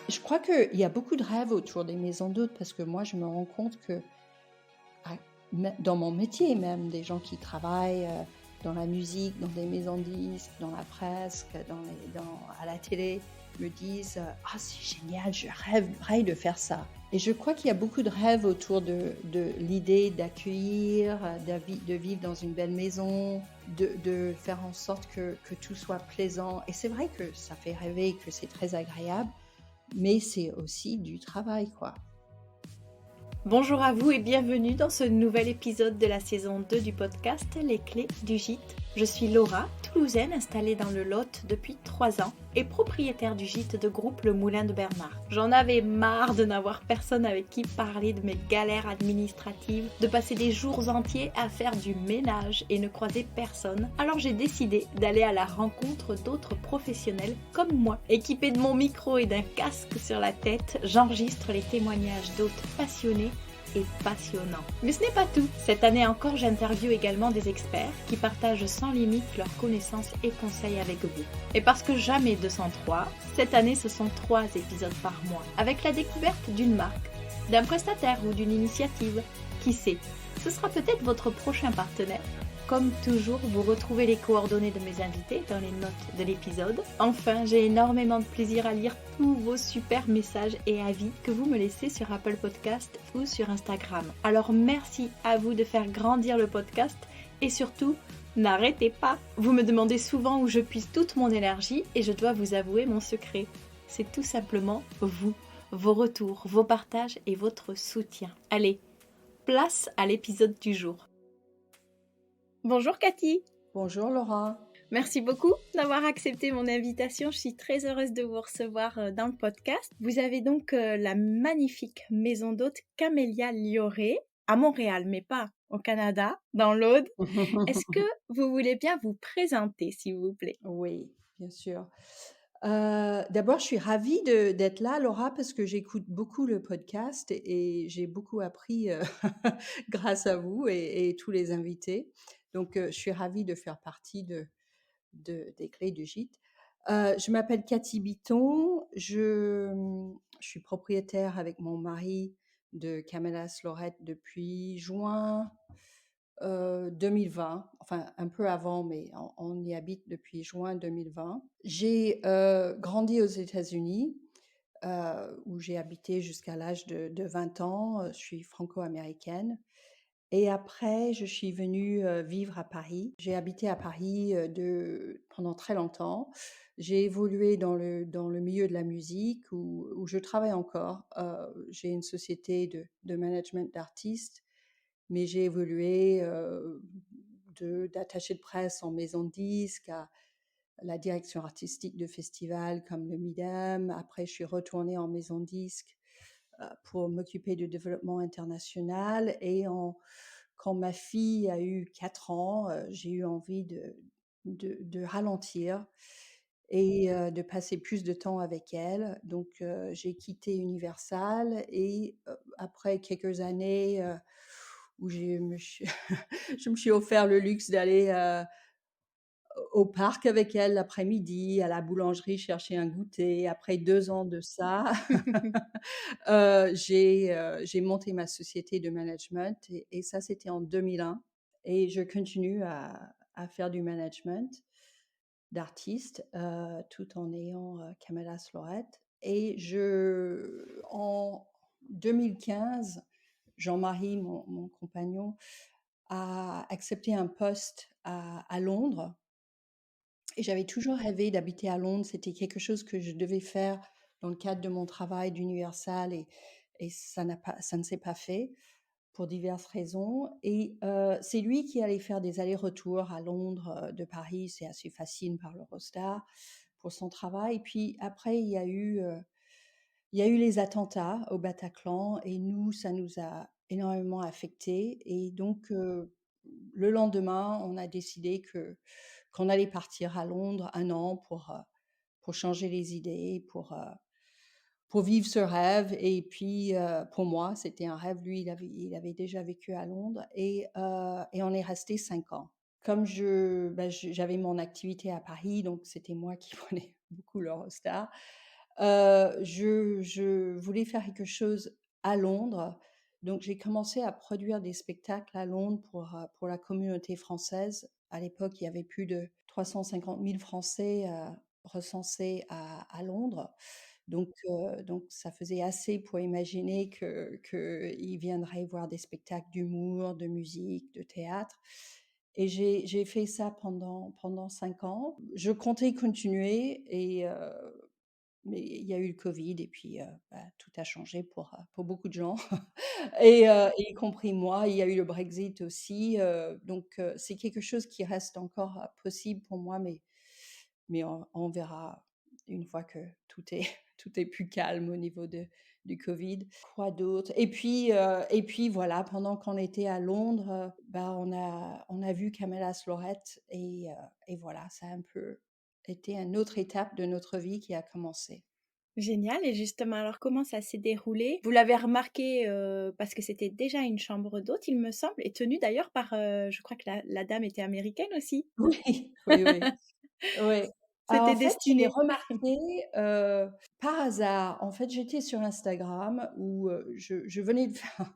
Je crois qu'il y a beaucoup de rêves autour des maisons d'hôtes parce que moi, je me rends compte que ah, dans mon métier même, des gens qui travaillent dans la musique, dans des maisons de disques, dans la presse, à la télé, me disent Ah, c'est génial, je rêverais de faire ça. Et je crois qu'il y a beaucoup de rêves autour de l'idée d'accueillir, de vivre dans une belle maison, de faire en sorte que tout soit plaisant. Et c'est vrai que ça fait rêver, que c'est très agréable, mais c'est aussi du travail, quoi. Bonjour à vous et bienvenue dans ce nouvel épisode de la saison 2 du podcast Les Clés du Gîte. Je suis Laura, toulousaine installée dans le Lot depuis 3 ans et propriétaire du gîte de groupe Le Moulin de Bernard. J'en avais marre de n'avoir personne avec qui parler de mes galères administratives, de passer des jours entiers à faire du ménage et ne croiser personne. Alors j'ai décidé d'aller à la rencontre d'autres professionnels comme moi. Équipée de mon micro et d'un casque sur la tête, j'enregistre les témoignages d'hôtes passionnés et passionnant. Mais ce n'est pas tout. Cette année encore, j'interviewe également des experts qui partagent sans limite leurs connaissances et conseils avec vous. Et parce que jamais 203, cette année ce sont 3 épisodes par mois, avec la découverte d'une marque, d'un prestataire ou d'une initiative. Qui sait, ce sera peut-être votre prochain partenaire. Comme toujours, vous retrouvez les coordonnées de mes invités dans les notes de l'épisode. Enfin, j'ai énormément de plaisir à lire tous vos super messages et avis que vous me laissez sur Apple Podcast ou sur Instagram. Alors merci à vous de faire grandir le podcast et surtout, n'arrêtez pas. Vous me demandez souvent où je puise toute mon énergie et je dois vous avouer mon secret. C'est tout simplement vous, vos retours, vos partages et votre soutien. Allez, place à l'épisode du jour. Bonjour Cathy. Bonjour Laura. Merci beaucoup d'avoir accepté mon invitation. Je suis très heureuse de vous recevoir dans le podcast. Vous avez donc la magnifique maison d'hôte Camélia Lioré à Montréal, mais pas au Canada, dans l'Aude. Est-ce que vous voulez bien vous présenter, s'il vous plaît? Oui, bien sûr. D'abord, je suis ravie d'être là, Laura, parce que j'écoute beaucoup le podcast et j'ai beaucoup appris grâce à vous et tous les invités. Donc, je suis ravie de faire partie des Clés du Gîte. Je m'appelle Cathy Bitton. Je suis propriétaire avec mon mari de Camélas Lorette depuis juin 2020, enfin un peu avant, mais on y habite depuis juin 2020. J'ai grandi aux États-Unis, où j'ai habité jusqu'à l'âge de 20 ans. Je suis franco-américaine. Et après, je suis venue vivre à Paris. J'ai habité à Paris pendant très longtemps. J'ai évolué dans le milieu de la musique où je travaille encore. J'ai une société de management d'artistes, mais j'ai évolué d'attaché de presse en maison de disques à la direction artistique de festivals comme le Midem. Après, je suis retournée en maison de disques pour m'occuper du développement international. Quand ma fille a eu 4 ans, j'ai eu envie de ralentir et de passer plus de temps avec elle. Donc, j'ai quitté Universal et après quelques années où je me suis offert le luxe d'aller au parc avec elle l'après-midi, à la boulangerie chercher un goûter. Après 2 ans de ça, j'ai monté ma société de management et ça, c'était en 2001 et je continue à faire du management d'artistes, tout en ayant, Camélas Lorette et en 2015, Jean-Marie, mon compagnon, a accepté un poste à Londres et j'avais toujours rêvé d'habiter à Londres. C'était quelque chose que je devais faire dans le cadre de mon travail d'Universal et ça ne s'est pas fait pour diverses raisons. Et c'est lui qui allait faire des allers-retours à Londres de Paris. C'est assez facile par l'Eurostar pour son travail. Et puis après, il y a eu les attentats au Bataclan et nous, ça nous a énormément affectés. Et donc, le lendemain, on a décidé qu'on allait partir à Londres 1 an pour changer les idées, pour vivre ce rêve. Et puis, pour moi, c'était un rêve. Lui, il avait déjà vécu à Londres et on est resté 5 ans. Comme j'avais mon activité à Paris, donc c'était moi qui prenais beaucoup l'Eurostar. Je voulais faire quelque chose à Londres, donc j'ai commencé à produire des spectacles à Londres pour la communauté française. À l'époque, il y avait plus de 350 000 Français, recensés à Londres, donc ça faisait assez pour imaginer qu'ils viendraient voir des spectacles d'humour, de musique, de théâtre, et j'ai fait ça pendant 5 ans. Je comptais continuer mais il y a eu le covid et puis, bah, tout a changé pour beaucoup de gens et y compris moi. Il y a eu le Brexit aussi, donc c'est quelque chose qui reste encore, possible pour moi, mais on verra une fois que tout est tout est plus calme au niveau du covid. Quoi d'autre? Et puis voilà, pendant qu'on était à Londres, bah, on a vu Camellas Lorette et voilà, ça a un peu été une autre étape de notre vie qui a commencé. Génial. Et justement, alors comment ça s'est déroulé? Vous l'avez remarqué, parce que c'était déjà une chambre d'hôte, il me semble, et tenue d'ailleurs par, je crois que la dame était américaine aussi? Oui, oui, oui, oui. En C'était fait, je l'ai destiné. remarqué, par hasard. En fait, j'étais sur Instagram où, je venais de faire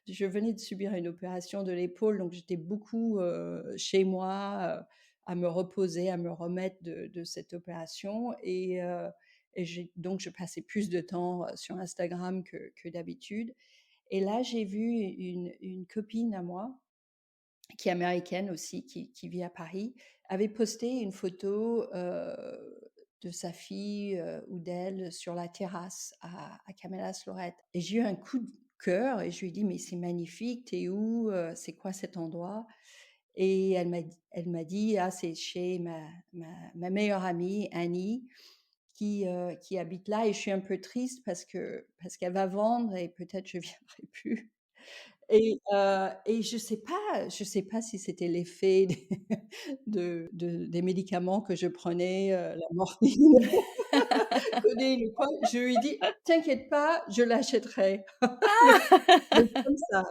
je venais de subir une opération de l'épaule, donc j'étais beaucoup, chez moi, à me reposer, à me remettre de cette opération et je passais plus de temps, sur Instagram que d'habitude, et là, j'ai vu une copine à moi qui est américaine aussi, qui vit à Paris, avait posté une photo, de sa fille, ou d'elle sur la terrasse à Camellas Lorette, et j'ai eu un coup de cœur et je lui ai dit: «Mais c'est magnifique, t'es où? C'est quoi cet endroit?» Et elle m'a dit: «Ah, c'est chez ma meilleure amie Annie qui habite là, et je suis un peu triste parce qu'elle va vendre et peut-être je viendrai plus.» Et je sais pas si c'était l'effet des des médicaments que je prenais, la morphine, codeine ou quoi. Je lui ai dit: «T'inquiète pas, je l'achèterai.» Donc comme ça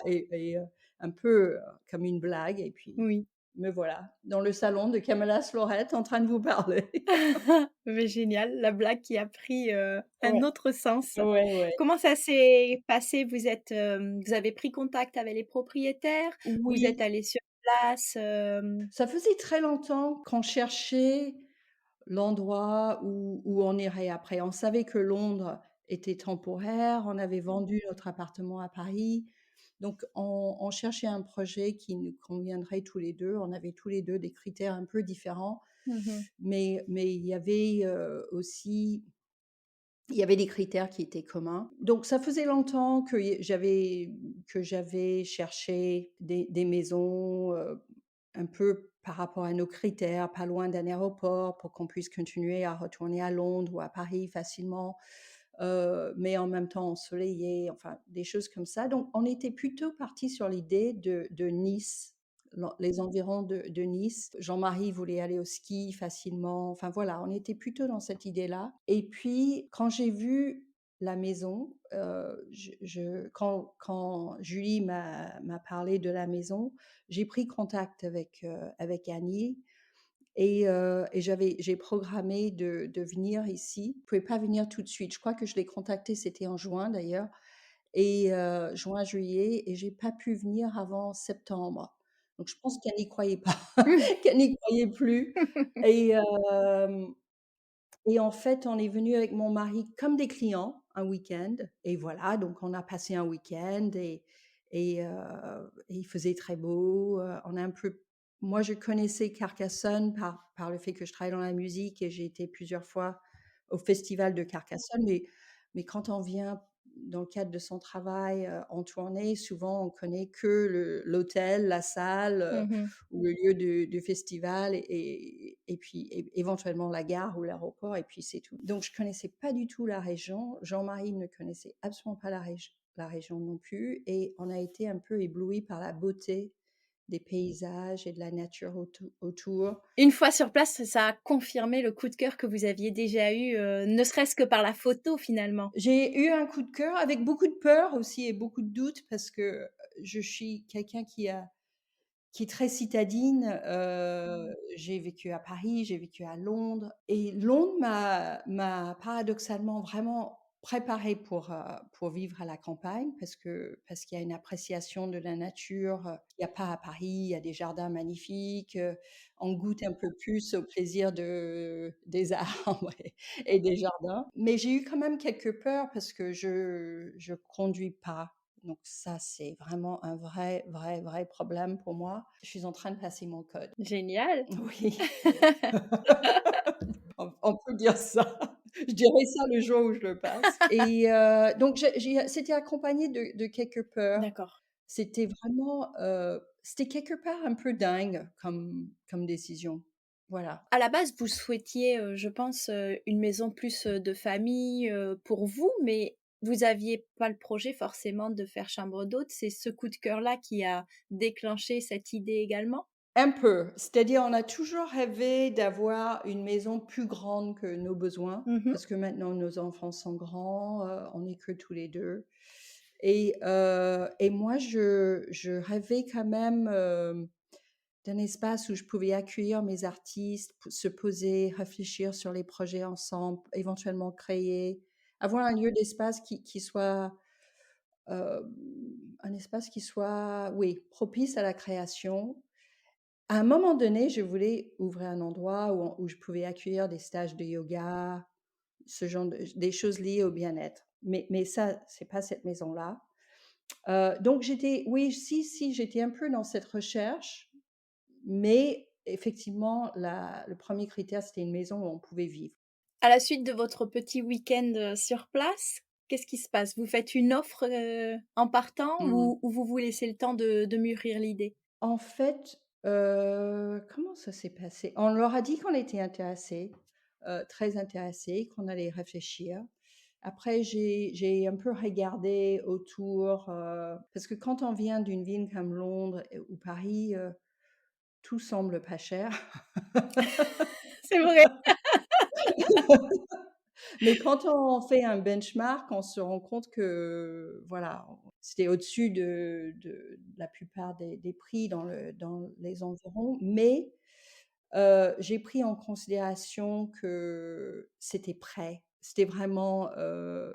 un peu, comme une blague, et puis Oui. me voilà dans le salon de Camellas Lorette en train de vous parler. Mais génial, la blague qui a pris, un Ouais, autre sens. ouais, ouais. Comment ça s'est passé? Vous avez pris contact avec les propriétaires? Vous êtes Oui, allés sur place, ça faisait très longtemps qu'on cherchait l'endroit où on irait après. On savait que Londres était temporaire, on avait vendu notre appartement à Paris, donc on cherchait un projet qui nous conviendrait tous les 2. On avait tous les 2 des critères un peu différents, Mmh. mais il y avait, aussi il y avait des critères qui étaient communs. Donc ça faisait longtemps que j'avais cherché des maisons, un peu par rapport à nos critères, pas loin d'un aéroport pour qu'on puisse continuer à retourner à Londres ou à Paris facilement, mais en même temps ensoleillé, enfin des choses comme ça. Donc on était plutôt partis sur l'idée de Nice, les environs de Nice. Jean-Marie voulait aller au ski facilement, enfin voilà, on était plutôt dans cette idée-là, et puis quand j'ai vu la maison, quand Julie m'a parlé de la maison, j'ai pris contact avec Annie, et j'ai programmé de venir ici. Je ne pouvais pas venir tout de suite. Je crois que je l'ai contacté, c'était en juin d'ailleurs, et juin, juillet, et j'ai pas pu venir avant septembre. Donc je pense qu'elle n'y croyait pas, qu'elle n'y croyait plus, et hem et en fait, on est venu avec mon mari comme des clients un week-end, et voilà, donc on a passé un week-end, et il faisait très beau, on a un peu moi, je connaissais Carcassonne par le fait que je travaille dans la musique et j'ai été plusieurs fois au festival de Carcassonne, mais quand on vient dans le cadre de son travail, en tournée, souvent on connaît que l'hôtel, la salle, Mmh. ou le lieu du festival, et puis éventuellement la gare ou l'aéroport, et puis c'est tout. Donc je connaissais pas du tout la région. Jean-Marie ne connaissait absolument pas la région non plus, et on a été un peu éblouis par la beauté des paysages et de la nature autour. Une fois sur place, ça a confirmé le coup de cœur que vous aviez déjà eu, ne serait-ce que par la photo finalement? J'ai eu un coup de cœur avec beaucoup de peur aussi et beaucoup de doutes, parce que je suis quelqu'un qui est très citadine. J'ai vécu à Paris, j'ai vécu à Londres et Londres m'a paradoxalement vraiment préparée pour vivre à la campagne parce qu'il y a une appréciation de la nature, qu'il y a pas à Paris. Il y a des jardins magnifiques, on goûte un peu plus au plaisir des arbres et des jardins. Mais j'ai eu quand même quelques peurs parce que je conduis pas. Donc ça, c'est vraiment un vrai, vrai, vrai problème pour moi. Je suis en train de passer mon code. Génial. Oui, on peut dire ça. Je dirais ça le jour où je le passe. Et donc c'était accompagné de quelques peurs. D'accord. C'était vraiment, c'était quelque part un peu dingue comme décision. Voilà. À la base, vous souhaitiez, je pense, une maison plus, de famille, pour vous, mais vous aviez pas le projet forcément de faire chambre d'hôte. C'est ce coup de cœur-là qui a déclenché cette idée également? Un peu, c'est-à-dire on a toujours rêvé d'avoir une maison plus grande que nos besoins, Mmh. parce que maintenant nos enfants sont grands, on n'est que tous les 2. Et moi je rêvais quand même, d'un espace où je pouvais accueillir mes artistes, se poser, réfléchir sur les projets ensemble, éventuellement créer, avoir un lieu d'espace qui soit, heu, un espace qui soit, oui, propice à la création. À un moment donné, je voulais ouvrir un endroit où je pouvais accueillir des stages de yoga, ce genre des choses liées au bien-être. Mais ça, c'est pas cette maison-là. Donc j'étais, oui, si, j'étais un peu dans cette recherche, mais effectivement, le premier critère, c'était une maison où on pouvait vivre. À la suite de votre petit week-end, sur place, qu'est-ce qui se passe? Vous faites une offre, en partant Mmh. ou vous vous laissez le temps de mûrir l'idée? En fait, comment ça s'est passé? On leur a dit qu'on était intéressés, très intéressés, qu'on allait réfléchir. Après, j'ai un peu regardé autour, parce que quand on vient d'une ville comme Londres ou Paris, tout semble pas cher. C'est vrai. Mais quand on fait un benchmark, on se rend compte que, voilà, c'était au-dessus de la plupart des prix dans les environs. Mais j'ai pris en considération que c'était prêt. C'était vraiment,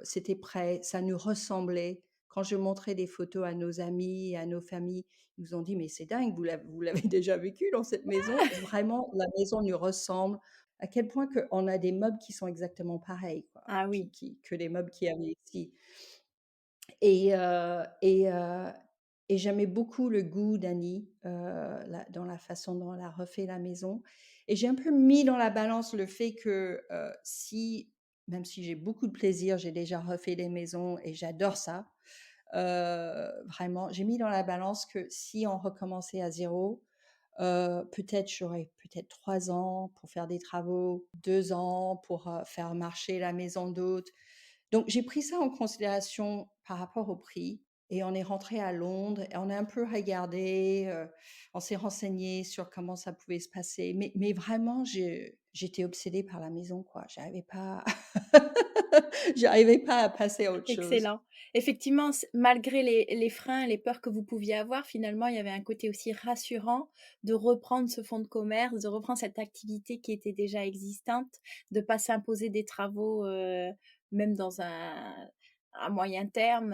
c'était prêt, ça nous ressemblait. Quand je montrais des photos à nos amis et à nos familles, ils nous ont dit: «Mais c'est dingue, vous l'avez déjà vécu dans cette maison?» Vraiment, la maison nous ressemble, à quel point qu'on a des meubles qui sont exactement pareils, quoi, Ah oui. que les meubles qu'il y avait ici. Et j'aimais beaucoup le goût d'Annie, dans la façon dont elle a refait la maison. Et j'ai un peu mis dans la balance le fait que, même si j'ai beaucoup de plaisir, j'ai déjà refait les maisons et j'adore ça, vraiment, j'ai mis dans la balance que si on recommençait à zéro, peut-être j'aurais peut-être 3 ans pour faire des travaux, 2 ans pour, faire marcher la maison d'hôte. Donc j'ai pris ça en considération par rapport au prix et on est rentré à Londres et on a un peu regardé, on s'est renseigné sur comment ça pouvait se passer. Mais vraiment, j'étais obsédée par la maison, quoi. J'arrivais pas à passer à autre chose. Excellent. Effectivement, malgré les freins, les peurs que vous pouviez avoir, finalement, il y avait un côté aussi rassurant de reprendre ce fonds de commerce, de reprendre cette activité qui était déjà existante, de pas s'imposer des travaux, même dans un moyen terme.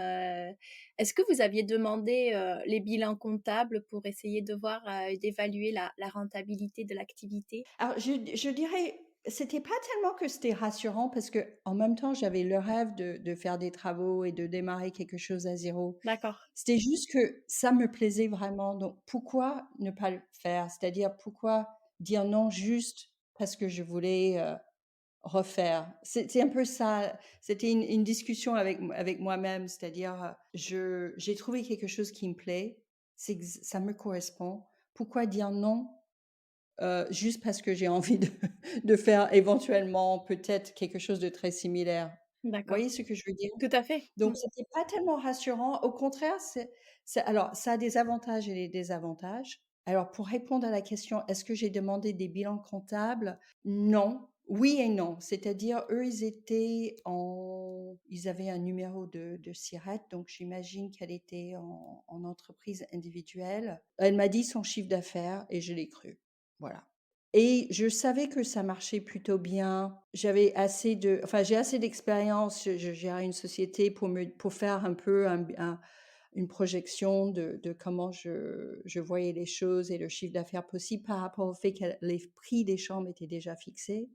Est-ce que vous aviez demandé, les bilans comptables pour essayer de voir, d'évaluer la rentabilité de l'activité? Alors je dirais, c'était pas tellement que c'était rassurant parce que en même temps, j'avais le rêve de faire des travaux et de démarrer quelque chose à zéro. D'accord, C'était juste que ça me plaisait vraiment, donc pourquoi ne pas le faire? C'est-à-dire pourquoi dire non juste parce que je voulais, refaire? C'est un peu ça, c'était une discussion avec moi-même, c'est-à-dire, j'ai trouvé quelque chose qui me plaît, ça me correspond. Pourquoi dire non? Juste parce que j'ai envie de faire éventuellement peut-être quelque chose de très similaire. Vous d'accord. voyez ce que je veux dire? Tout à fait. Donc c'était pas tellement rassurant. Au contraire, alors ça a des avantages et des désavantages. Alors pour répondre à la question: «Est-ce que j'ai demandé des bilans comptables?» Non. Oui et non. C'est-à-dire eux, ils étaient en ils avaient un numéro de SIRET, donc j'imagine qu'elle était en entreprise individuelle. Elle m'a dit son chiffre d'affaires et je l'ai cru. Voilà. Et je savais que ça marchait plutôt bien. J'ai assez d'expérience. Je gérais une société pour faire un peu une projection de comment je voyais les choses et le chiffre d'affaires possible par rapport au fait que les prix des chambres étaient déjà fixés.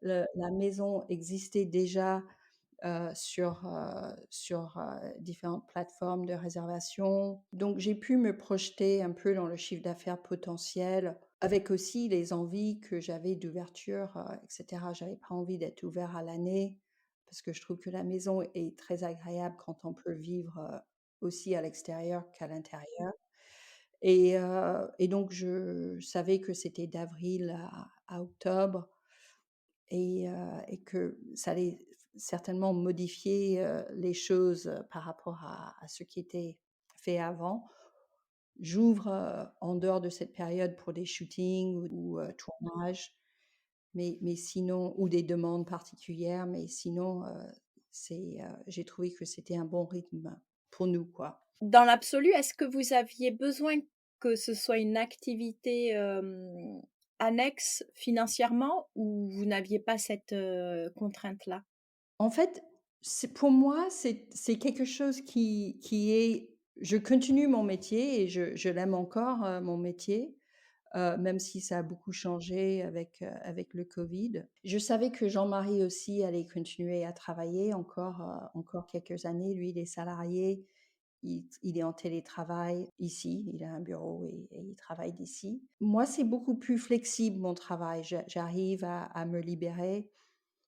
La maison existait déjà sur différentes plateformes de réservation. Donc, j'ai pu me projeter un peu dans le chiffre d'affaires potentiel, avec aussi les envies que j'avais d'ouverture, etc. J'avais pas envie d'être ouvert à l'année, parce que je trouve que la maison est très agréable quand on peut vivre aussi à l'extérieur qu'à l'intérieur. Et donc, je savais que c'était d'avril à octobre et que ça allait certainement modifier les choses par rapport à ce qui était fait avant. J'ouvre en dehors de cette période pour des shootings ou tournages, mais sinon, ou des demandes particulières, mais sinon, j'ai trouvé que c'était un bon rythme pour nous, quoi. Dans l'absolu, est-ce que vous aviez besoin que ce soit une activité, annexe financièrement ou vous n'aviez pas cette, contrainte-là? En fait, pour moi, c'est quelque chose qui est. Je continue mon métier et je l'aime encore, mon métier, même si ça a beaucoup changé avec le Covid. Je savais que Jean-Marie aussi allait continuer à travailler encore quelques années. Lui, il est salarié, il est en télétravail ici, il a un bureau et il travaille d'ici. Moi, c'est beaucoup plus flexible mon travail. J'arrive à me libérer.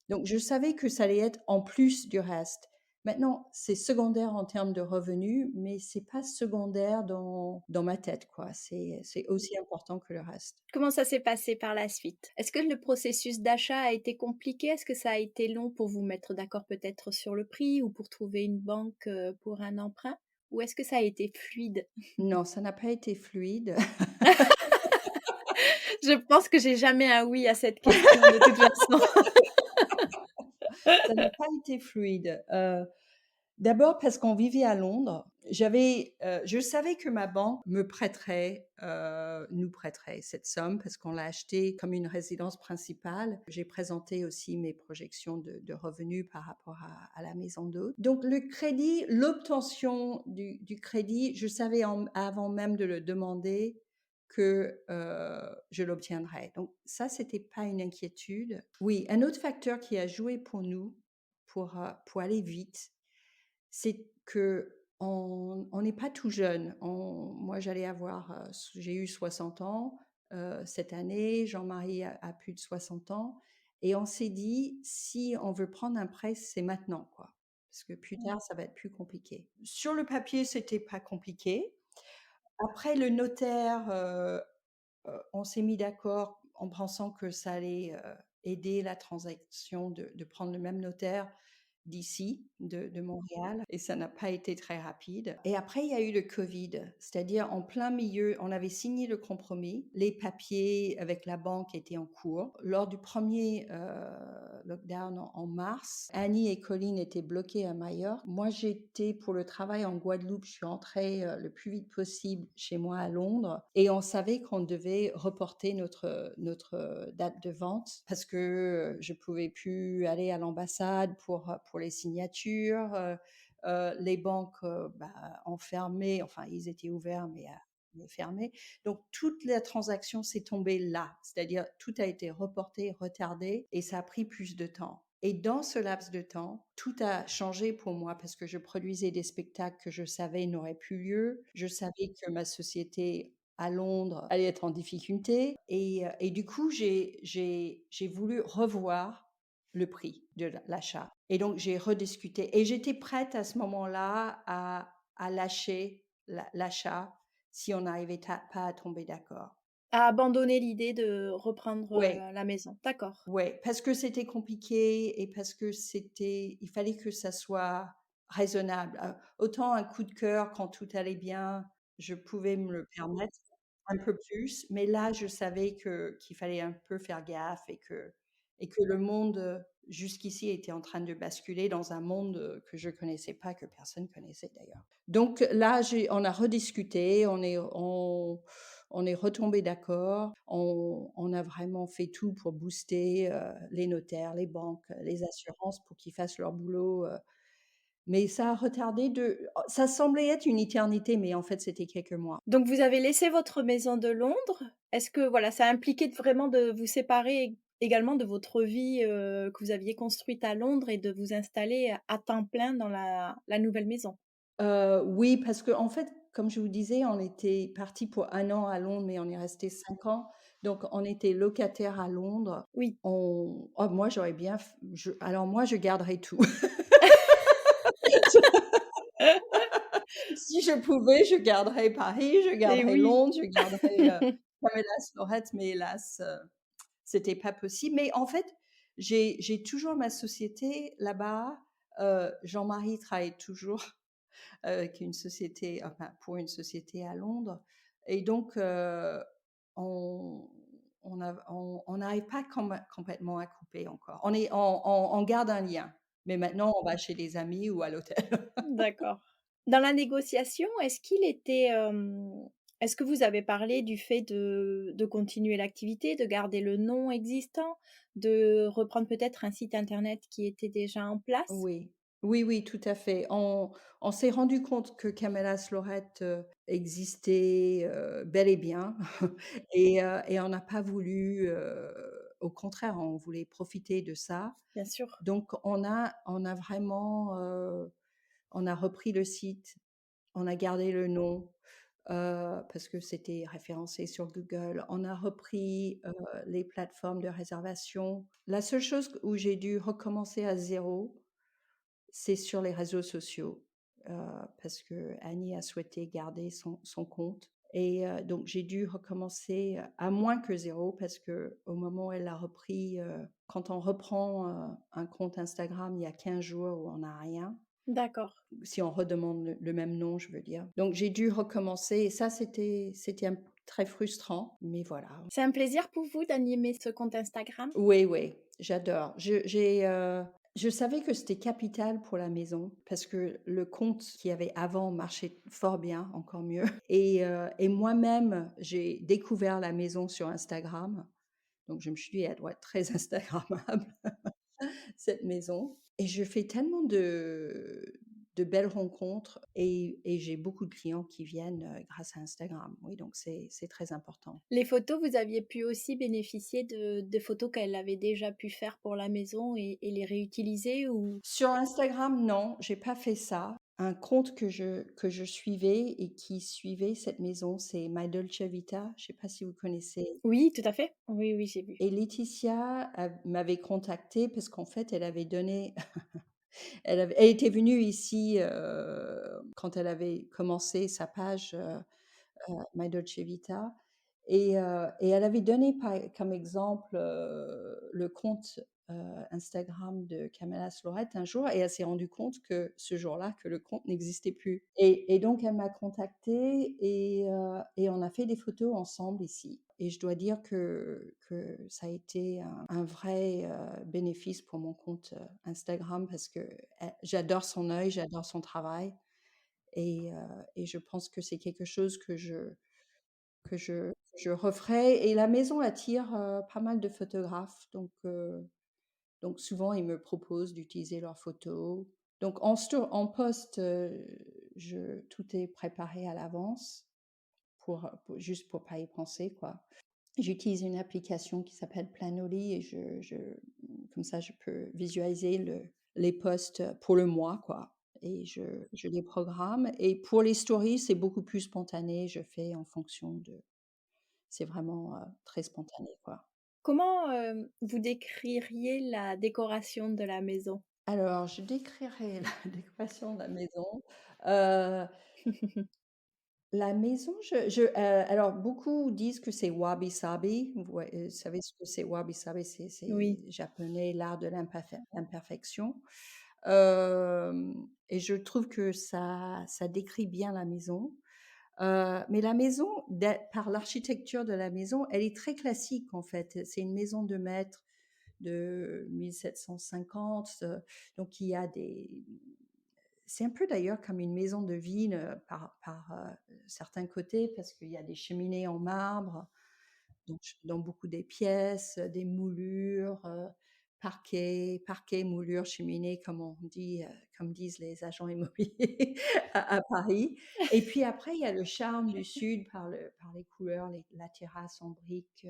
Donc, je savais que ça allait être en plus du reste. Maintenant, c'est secondaire en termes de revenus, mais c'est pas secondaire dans ma tête, quoi. C'est aussi important que le reste. Comment ça s'est passé par la suite? Est-ce que le processus d'achat a été compliqué? Est-ce que ça a été long pour vous mettre d'accord peut-être sur le prix ou pour trouver une banque, pour un emprunt? Ou est-ce que ça a été fluide? Non, ça n'a pas été fluide. Je pense que j'ai jamais un oui à cette question de toute façon. Ça n'a pas été fluide. D'abord parce qu'on vivait à Londres. Je savais que ma banque nous prêterait cette somme parce qu'on l'a acheté comme une résidence principale. J'ai présenté aussi mes projections de revenus par rapport à la maison d'hôte. Donc le crédit, l'obtention du crédit, je savais avant même de le demander que je l'obtiendrais. Donc ça, c'était pas une inquiétude. Oui, un autre facteur qui a joué pour nous, pour aller vite, c'est que on n'est pas tout jeune. Moi, j'ai eu 60 ans cette année, Jean-Marie a plus de 60 ans, et on s'est dit, si on veut prendre un prêt, c'est maintenant, quoi. Parce que plus tard, ça va être plus compliqué. Sur le papier, c'était pas compliqué. Après, le notaire, on s'est mis d'accord en pensant que ça allait aider la transaction de prendre le même notaire d'ici, de Montréal, et ça n'a pas été très rapide. Et après, il y a eu le Covid, c'est-à-dire en plein milieu, on avait signé le compromis, les papiers avec la banque étaient en cours. Lors du premier lockdown en mars, Annie et Colline étaient bloquées à Majorque. Moi, j'étais pour le travail en Guadeloupe, je suis entrée le plus vite possible chez moi à Londres, et on savait qu'on devait reporter notre date de vente parce que je pouvais plus aller à l'ambassade pour les signatures. Les banques ont fermé, enfin ils étaient ouverts mais fermés. Donc toute la transaction s'est tombée là, c'est-à-dire tout a été reporté, retardé et ça a pris plus de temps. Et dans ce laps de temps, tout a changé pour moi parce que je produisais des spectacles que je savais n'auraient plus lieu. Je savais que ma société à Londres allait être en difficulté. Et du coup, j'ai voulu revoir le prix de l'achat. Et donc, j'ai rediscuté. Et j'étais prête à ce moment-là à lâcher l'achat si on n'arrivait pas à tomber d'accord. À abandonner l'idée de reprendre, Oui, la maison. D'accord. ouais, parce que c'était compliqué et parce que il fallait que ça soit raisonnable. Autant un coup de cœur quand tout allait bien, je pouvais me le permettre un peu plus, mais là, je savais qu'il fallait un peu faire gaffe et que le monde jusqu'ici était en train de basculer dans un monde que je connaissais pas, que personne connaissait d'ailleurs. Donc là, on a rediscuté, on est retombé d'accord, on a vraiment fait tout pour booster les notaires, les banques, les assurances pour qu'ils fassent leur boulot. Mais ça a retardé ça semblait être une éternité, mais en fait, c'était quelques mois. Donc vous avez laissé votre maison de Londres. Est-ce que voilà, ça a impliqué vraiment de vous séparer également de votre vie, que vous aviez construite à Londres et de vous installer à temps plein dans la nouvelle maison? Oui, parce que en fait, comme je vous disais, on était parti pour 1 an à Londres, mais on est resté 5 ans. Donc on était locataires à Londres. Oui. Moi, j'aurais bien f je alors moi, je garderais tout. Si je pouvais, je garderais Paris, je Et garderais oui. Londres, je garderais, Camellas Lorette, mais hélas, c'était pas possible. Mais en fait, j'ai toujours ma société là-bas. Jean-Marie travaille toujours avec une société, enfin, pour une société à Londres. Et donc, on on n'arrive pas complètement à couper encore. On garde un lien, mais maintenant, on va chez les amis ou à l'hôtel. D'accord. Dans la négociation, est-ce que vous avez parlé du fait de continuer l'activité, de garder le nom existant, de reprendre peut-être un site internet qui était déjà en place? Oui, oui, oui, tout à fait. On s'est rendu compte que Camellas Lorette, existait, bel et bien et on n'a pas voulu, au contraire, on voulait profiter de ça. Bien sûr. Donc on a vraiment, on a repris le site, on a gardé le nom, parce que c'était référencé sur Google. On a repris, les plateformes de réservation. La seule chose où j'ai dû recommencer à zéro, c'est sur les réseaux sociaux, heu, parce que Annie a souhaité garder son compte et donc j'ai dû recommencer, à moins que zéro parce que au moment où elle l'a repris, quand on reprend, un compte Instagram il y a 15 jours où on n'a rien, D'accord. si on redemande le même nom, je veux dire. Donc j'ai dû recommencer et ça c'était un très frustrant, mais voilà. C'est un plaisir pour vous d'animer ce compte Instagram? Oui, oui, j'adore. Je savais que c'était capital pour la maison parce que le compte qu'il y avait avant marchait fort bien, encore mieux et moi-même, j'ai découvert la maison sur Instagram. Donc je me suis dit: «Elle doit être très instagrammable, cette maison» et je fais tellement de belles rencontres et j'ai beaucoup de clients qui viennent, grâce à Instagram. Oui, donc c'est très important. Les photos, vous aviez pu aussi bénéficier de photos qu'elle avait déjà pu faire pour la maison et les réutiliser ou Sur Instagram, non, j'ai pas fait ça. Un compte que je suivais et qui suivait cette maison, c'est My Dolce Vita, je sais pas si vous connaissez? oui, tout à fait. Oui, oui, j'ai vu. Et Laetitia m'avait contactée parce qu'en fait, elle avait donné elle était venue ici, quand elle avait commencé sa page, My Dolce Vita et elle avait donné comme exemple, le compte, Instagram de Camélas Lorette un jour et elle s'est rendue compte que ce jour-là, que le compte n'existait plus et donc elle m'a contactée et on a fait des photos ensemble ici et je dois dire que ça a été un vrai, bénéfice pour mon compte, Instagram parce que j'adore son œil, j'adore son travail et je pense que c'est quelque chose que je referai et la maison attire, pas mal de photographes donc souvent ils me proposent d'utiliser leurs photos. Donc en post, tout est préparé à l'avance juste pour pas y penser, quoi. J'utilise une application qui s'appelle Planoly et comme ça je peux visualiser les posts pour le mois, quoi et je les programme et pour les stories, c'est beaucoup plus spontané, je fais en fonction de c'est vraiment, très spontané, quoi. Comment, vous décririez la décoration de la maison? Alors, je décrirais la décoration de heu, la maison, alors beaucoup disent que c'est wabi-sabi. Vous savez ce que c'est wabi-sabi? Oui, C'est japonais, l'art de l'imperfection. Et je trouve que ça décrit bien la maison. Mais la maison, par l'architecture de la maison, elle est très classique, en fait. C'est une maison de maître de 1750. Donc il y a c'est un peu d'ailleurs comme une maison de ville par certains côtés, parce qu'il y a des cheminées en marbre dans beaucoup des pièces, des moulures, parquet, moulures, cheminée, comme on dit, comme disent les agents immobiliers à Paris. Et puis après, il y a le charme du sud par les couleurs, la terrasse en briques,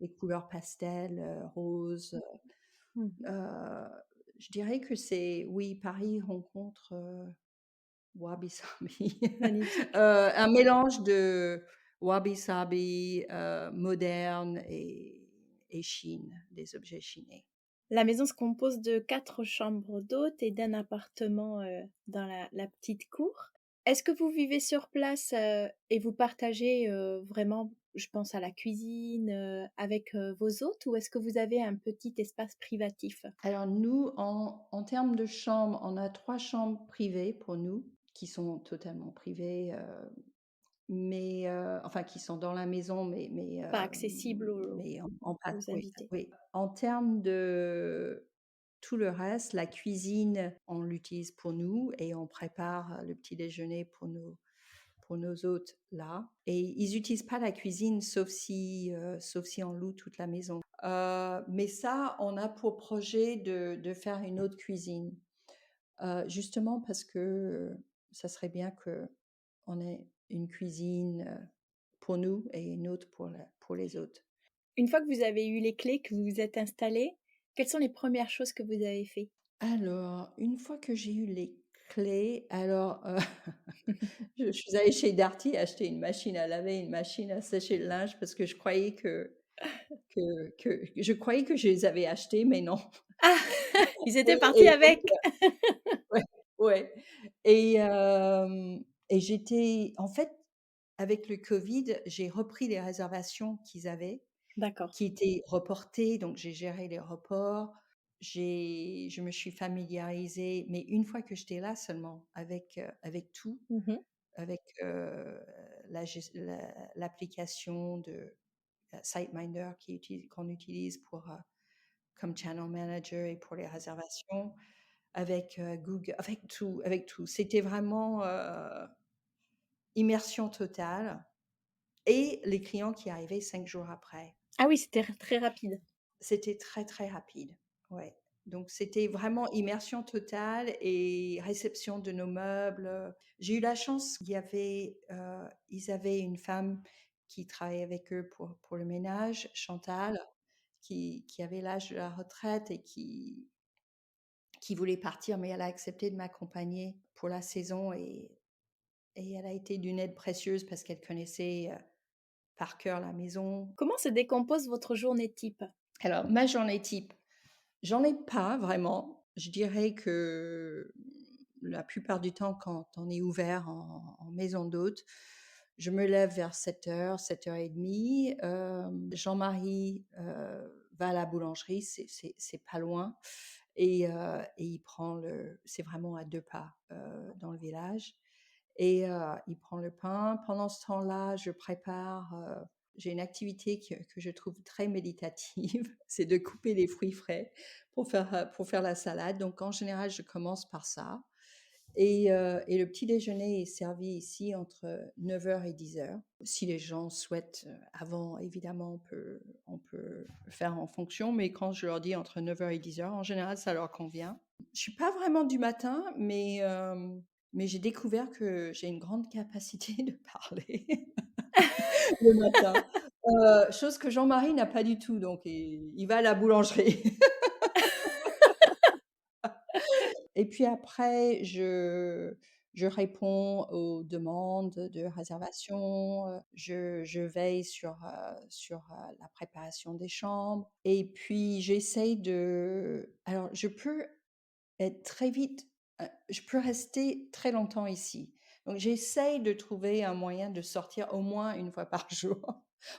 les couleurs pastel, roses. Mmh. Euh, je dirais que c'est, oui, Paris rencontre wabi-sabi. Magnifique. Un mélange de wabi-sabi moderne et Chine, des objets chinés. La maison se compose de 4 chambres d'hôtes et d'un appartement, dans la petite cour. Est-ce que vous vivez sur place, et vous partagez, vraiment, je pense à la cuisine, avec, vos hôtes, ou est-ce que vous avez un petit espace privatif? Alors nous, en termes de chambres, on a 3 chambres privées pour nous, qui sont totalement privées, mais enfin qui sont dans la maison, Pas accessible aux mais en pas, aux oui, invités? oui. En termes de tout le reste, la cuisine, on l'utilise pour nous et on prépare le petit déjeuner pour nos hôtes là. Et ils n'utilisent pas la cuisine sauf si on loue toute la maison. Mais ça, on a pour projet de faire une autre cuisine. Justement parce que ça serait bien qu'on ait une cuisine pour nous et une autre pour les autres. Une fois que vous avez eu les clés, que vous vous êtes installés, quelles sont les premières choses que vous avez fait? Alors, une fois que j'ai eu les clés, je suis allée chez Darty acheter une machine à laver, une machine à sécher le linge parce que je croyais que je croyais que je les avais achetées, mais non. Ah! Ils étaient partis Et donc, avec? ouais, ouais. Et, et j'étais, en fait, avec le Covid, j'ai repris les réservations qu'ils avaient, D'accord. qui étaient reportées, donc j'ai géré les reports. Je me suis familiarisée, mais une fois que j'étais là seulement, avec tout, Mmh. avec l'application de SiteMinder qu'on utilise comme channel manager et pour les réservations, avec Google, avec tout. C'était vraiment immersion totale. Et les clients qui arrivaient 5 jours après. Ah oui, c'était r très rapide. C'était très, très rapide. Ouais. Donc c'était vraiment immersion totale et réception de nos meubles. J'ai eu la chance, ils avaient une femme qui travaillait avec eux pour le ménage, Chantal, qui avait l'âge de la retraite et qui voulait partir, mais elle a accepté de m'accompagner pour la saison et elle a été d'une aide précieuse parce qu'elle connaissait par cœur la maison. Comment se décompose votre journée type? Alors, ma journée type, j'en ai pas vraiment. Je dirais que la plupart du temps, quand on est ouvert en maison d'hôte, je me lève vers 7 heures, 7h30. Jean-Marie va à la boulangerie, c'est pas loin. Et il prend c'est vraiment à 2 pas dans le village. Et il prend le pain. Pendant ce temps-là, je prépare. J'ai une activité que je trouve très méditative, c'est de couper les fruits frais pour faire la salade. Donc en général, je commence par ça. Et le petit déjeuner est servi ici entre 9 heures et 10 heures. Si les gens souhaitent avant, évidemment, on peut faire en fonction, mais quand je leur dis entre 9 heures et 10 heures, en général, ça leur convient. Je suis pas vraiment du matin, mais j'ai découvert que j'ai une grande capacité de parler le matin. Chose que Jean-Marie n'a pas du tout, donc il va à la boulangerie. Et puis après, je réponds aux demandes de réservation, je veille sur la préparation des chambres et puis j'essaye alors je peux être très vite, je peux rester très longtemps ici. Donc j'essaye de trouver un moyen de sortir au moins une fois par jour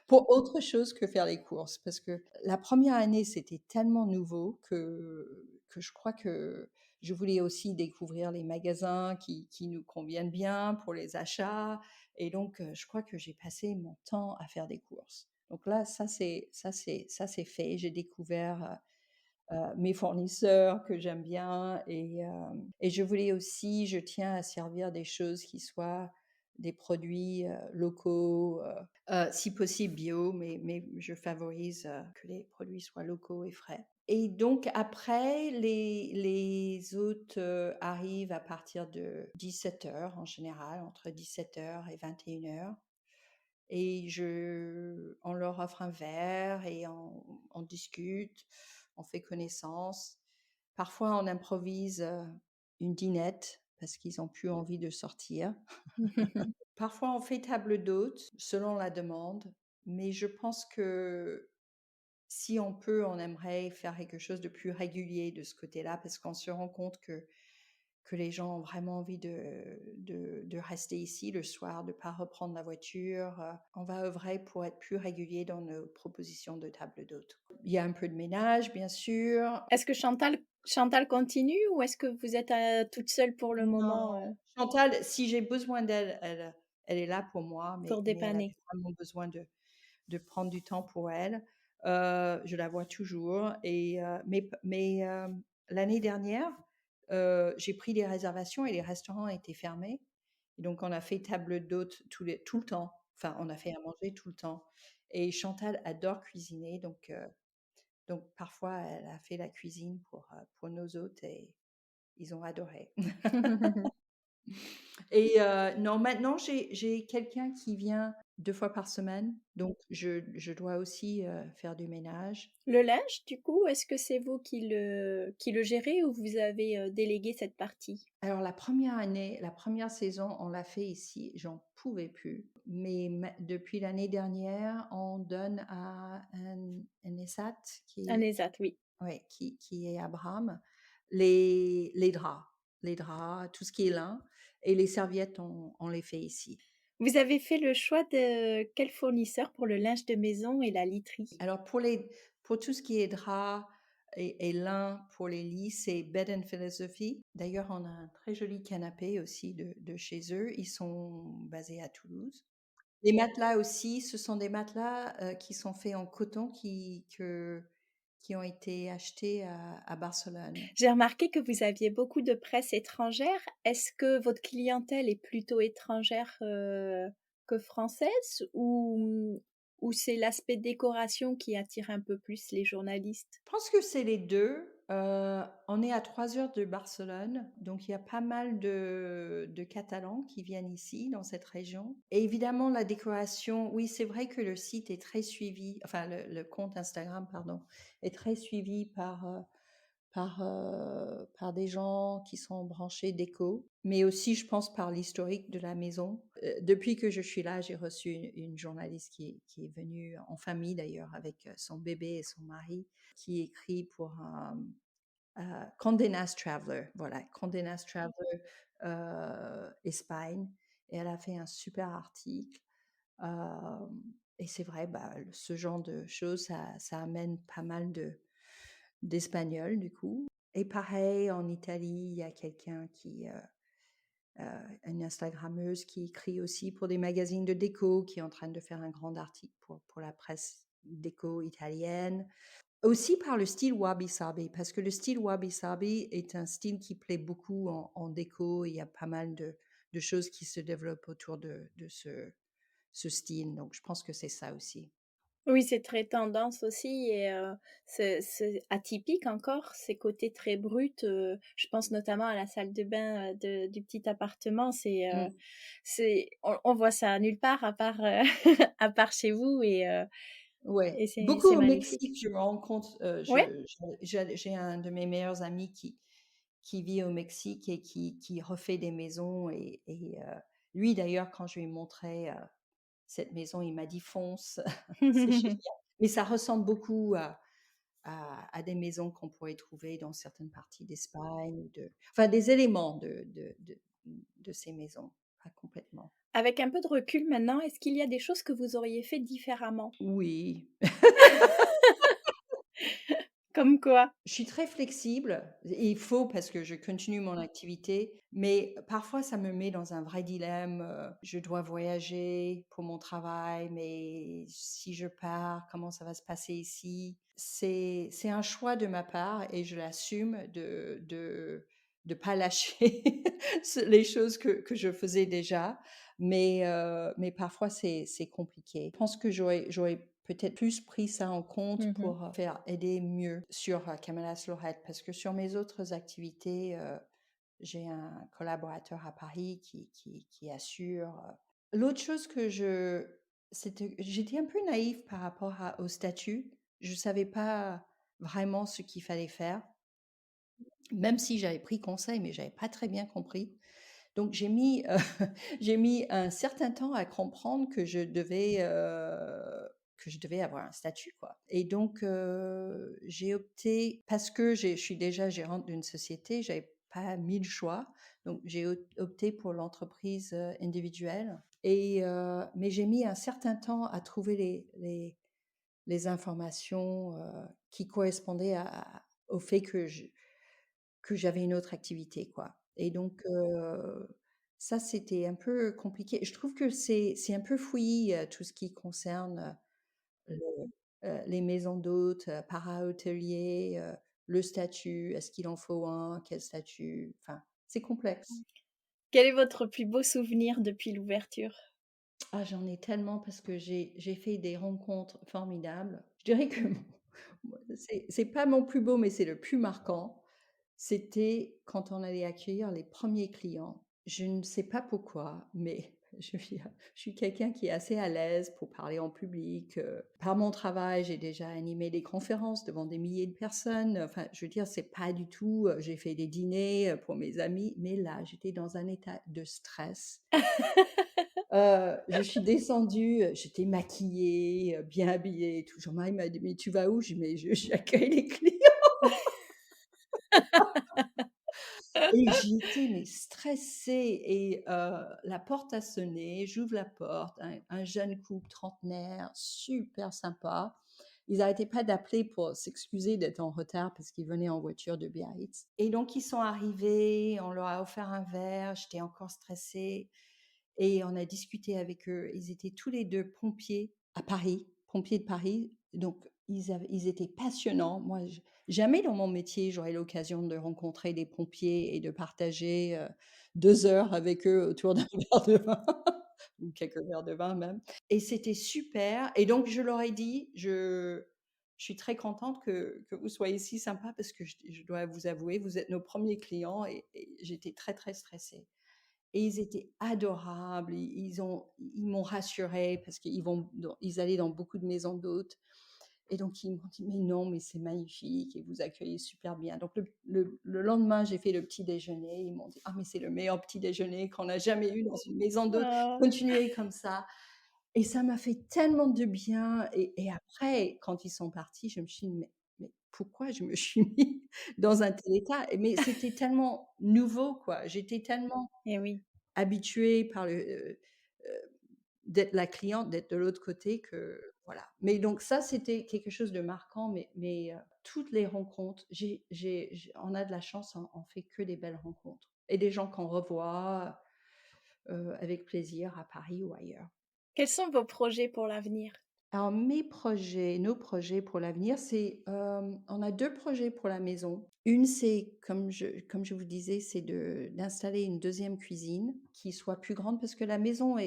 pour autre chose que faire les courses. Parce que la première année, c'était tellement nouveau que je crois que je voulais aussi découvrir les magasins qui nous conviennent bien pour les achats. Et donc, je crois que j'ai passé mon temps à faire des courses. Donc là, ça c'est fait. J'ai découvert mes fournisseurs que j'aime bien et je tiens à servir des choses qui soient des produits locaux, si possible bio, mais je favorise que les produits soient locaux et frais. Et donc après, les hôtes arrivent à partir de 17 heures en général, entre 17 heures et 21 heures. Et on leur offre un verre et on discute, on fait connaissance. Parfois, on improvise une dînette parce qu'ils n'ont plus envie de sortir. Parfois, on fait table d'hôte selon la demande, mais je pense que si on peut, on aimerait faire quelque chose de plus régulier de ce côté-là parce qu'on se rend compte que les gens ont vraiment envie de rester ici le soir, de ne pas reprendre la voiture. On va œuvrer pour être plus régulier dans nos propositions de table d'hôte. Il y a un peu de ménage, bien sûr. Est-ce que Chantal continue ou est-ce que vous êtes toute seule pour le Non, moment Chantal, si j'ai besoin d'elle, elle est là pour moi, pour mais elle dépanner? avait vraiment besoin de prendre du temps pour elle. Je la vois toujours. Mais l'année dernière, j'ai pris des réservations et les restaurants étaient fermés. Et donc, on a fait table d'hôte tout le temps. Enfin, on a fait à manger tout le temps. Et Chantal adore cuisiner. Donc parfois, elle a fait la cuisine pour nos hôtes et ils ont adoré. Et non, maintenant, j'ai quelqu'un qui vient 2 fois par semaine. Donc, je dois aussi faire du ménage. Le linge, du coup, est-ce que c'est vous qui le gérez ou vous avez délégué cette partie? Alors, la première année, la première saison, on l'a fait ici. J'en pouvais plus. Mais depuis l'année dernière, on donne à un ESAT Un ESAT, oui. ouais, qui est Abraham, les draps. Les draps, tout ce qui est lin. Et les serviettes, on les fait ici. Vous avez fait le choix de quel fournisseur pour le linge de maison et la literie? Alors pour tout ce qui est drap et lin pour les lits, c'est Bed and Philosophy. D'ailleurs, on a un très joli canapé aussi de chez eux. Ils sont basés à Toulouse. Les matelas aussi, ce sont des matelas qui sont faits en coton qui ont été achetés à Barcelone. J'ai remarqué que vous aviez beaucoup de presse étrangère. Est-ce que votre clientèle est plutôt étrangère que française ou c'est l'aspect décoration qui attire un peu plus les journalistes? Je pense que c'est les deux. On est à 3 heures de Barcelone, donc il y a pas mal de Catalans qui viennent ici, dans cette région. Et évidemment, la décoration, oui, c'est vrai que le site est très suivi, enfin le compte Instagram, pardon, est très suivi par des gens qui sont branchés déco, mais aussi, je pense, par l'historique de la maison. Depuis que je suis là, j'ai reçu une journaliste qui est venue en famille d'ailleurs avec son bébé et son mari, qui écrit pour Condé Nast Traveler, voilà, Condé Nast Traveler Espagne, et elle a fait un super article. Euh, et c'est vrai, bah, ce genre de choses, ça amène pas mal d'Espagnols du coup. Et pareil, en Italie, il y a quelqu'un une Instagrammeuse qui écrit aussi pour des magazines de déco, qui est en train de faire un grand article pour la presse déco italienne. Aussi par le style wabi-sabi, parce que le style wabi-sabi est un style qui plaît beaucoup en déco. Il y a pas mal de choses qui se développent autour de ce style. Donc, je pense que c'est ça aussi. Oui, c'est très tendance aussi et c'est atypique encore, ces côtés très bruts. Je pense notamment à la salle de bain du petit appartement. Mm. On voit ça nulle part à part, à part chez vous Ouais, et beaucoup c'est au magnifique. Mexique, je me rends compte, Ouais. j'ai un de mes meilleurs amis qui vit au Mexique et qui refait des maisons et lui d'ailleurs quand je lui ai montré cette maison, il m'a dit: «Fonce, c'est génial». Mais ça ressemble beaucoup à des maisons qu'on pourrait trouver dans certaines parties d'Espagne ou enfin des éléments de ces maisons, pas complètement. Avec un peu de recul maintenant, est-ce qu'il y a des choses que vous auriez fait différemment? Oui. Comme quoi? Je suis très flexible et il faut parce que je continue mon activité, mais parfois ça me met dans un vrai dilemme. Je dois voyager pour mon travail, mais si je pars, comment ça va se passer ici? c'est un choix de ma part et je l'assume de pas lâcher les choses que je faisais déjà, mais parfois c'est compliqué. Je pense que j'aurais peut-être plus pris ça en compte Mmh. pour faire aider mieux sur Camélas Lorette, parce que sur mes autres activités, j'ai un collaborateur à Paris qui assure. L'autre chose j'étais un peu naïve par rapport au statut. Je savais pas vraiment ce qu'il fallait faire, même si j'avais pris conseil, mais j'avais pas très bien compris. Donc j'ai mis un certain temps à comprendre que je devais avoir un statut, quoi. Et donc j'ai opté, parce que je suis déjà gérante d'une société, j'avais pas 1000 choix, donc j'ai opté pour l'entreprise individuelle. Mais j'ai mis un certain temps à trouver les informations qui correspondaient au fait que j'avais une autre activité, quoi. Et donc, ça, c'était un peu compliqué. Je trouve que c'est un peu fouillis, tout ce qui concerne les maisons d'hôtes, para-hôteliers, le statut. Est-ce qu'il en faut un? Quel statut? Enfin, c'est complexe. Quel est votre plus beau souvenir depuis l'ouverture? Ah, j'en ai tellement parce que j'ai fait des rencontres formidables. Je dirais que c'est pas mon plus beau, mais c'est le plus marquant. C'était quand on allait accueillir les premiers clients. Je ne sais pas pourquoi, mais je suis quelqu'un qui est assez à l'aise pour parler en public. Par mon travail, j'ai déjà animé des conférences devant des milliers de personnes. Enfin, je veux dire, c'est pas du tout. J'ai fait des dîners pour mes amis, mais là, j'étais dans un état de stress. Je suis descendue, j'étais maquillée, bien habillée et tout. Jean-Marie m'a dit: «Mais tu vas où?» Je dis: «Mais j'accueille les clients». Et j'y étais mais stressée et la porte a sonné, j'ouvre la porte, un jeune couple trentenaire, super sympa. Ils n'arrêtaient pas d'appeler pour s'excuser d'être en retard parce qu'ils venaient en voiture de Biarritz. Et donc ils sont arrivés, on leur a offert un verre, j'étais encore stressée et on a discuté avec eux. Ils étaient tous les 2 pompiers à Paris, pompiers de Paris, donc ils étaient passionnants. Moi, jamais dans mon métier, j'aurais l'occasion de rencontrer des pompiers et de partager, 2 heures avec eux autour d'un verre de vin ou quelques verres de vin même, et c'était super. Et donc je leur ai dit: «Je suis très contente que vous soyez si sympas parce que je dois vous avouer, vous êtes nos premiers clients», et j'étais très, très stressée. Et ils étaient adorables, ils m'ont rassurée parce ils allaient dans beaucoup de maisons d'hôtes. Et donc ils m'ont dit: «Mais non, mais c'est magnifique et vous accueillez super bien». Donc le lendemain, j'ai fait le petit déjeuner. Ils m'ont dit: «Ah mais c'est le meilleur petit déjeuner qu'on a jamais eu dans une maison d'hôtes. Oh, Continuez comme ça». Et ça m'a fait tellement de bien. Et après, quand ils sont partis, je me suis dit: «Mais pourquoi je me suis mis dans un tel état?» Mais c'était tellement nouveau, quoi. J'étais tellement eh oui. habituée par d'être la cliente, d'être de l'autre côté, que voilà. Mais donc ça, c'était quelque chose de marquant, mais toutes les rencontres, on a de la chance, on fait que des belles rencontres et des gens qu'on revoit, avec plaisir à Paris ou ailleurs. Quels sont vos projets pour l'avenir? Alors nos projets pour l'avenir, on a 2 projets pour la maison. Une, c'est comme je vous disais, c'est d'installer une deuxième cuisine qui soit plus grande parce que la maison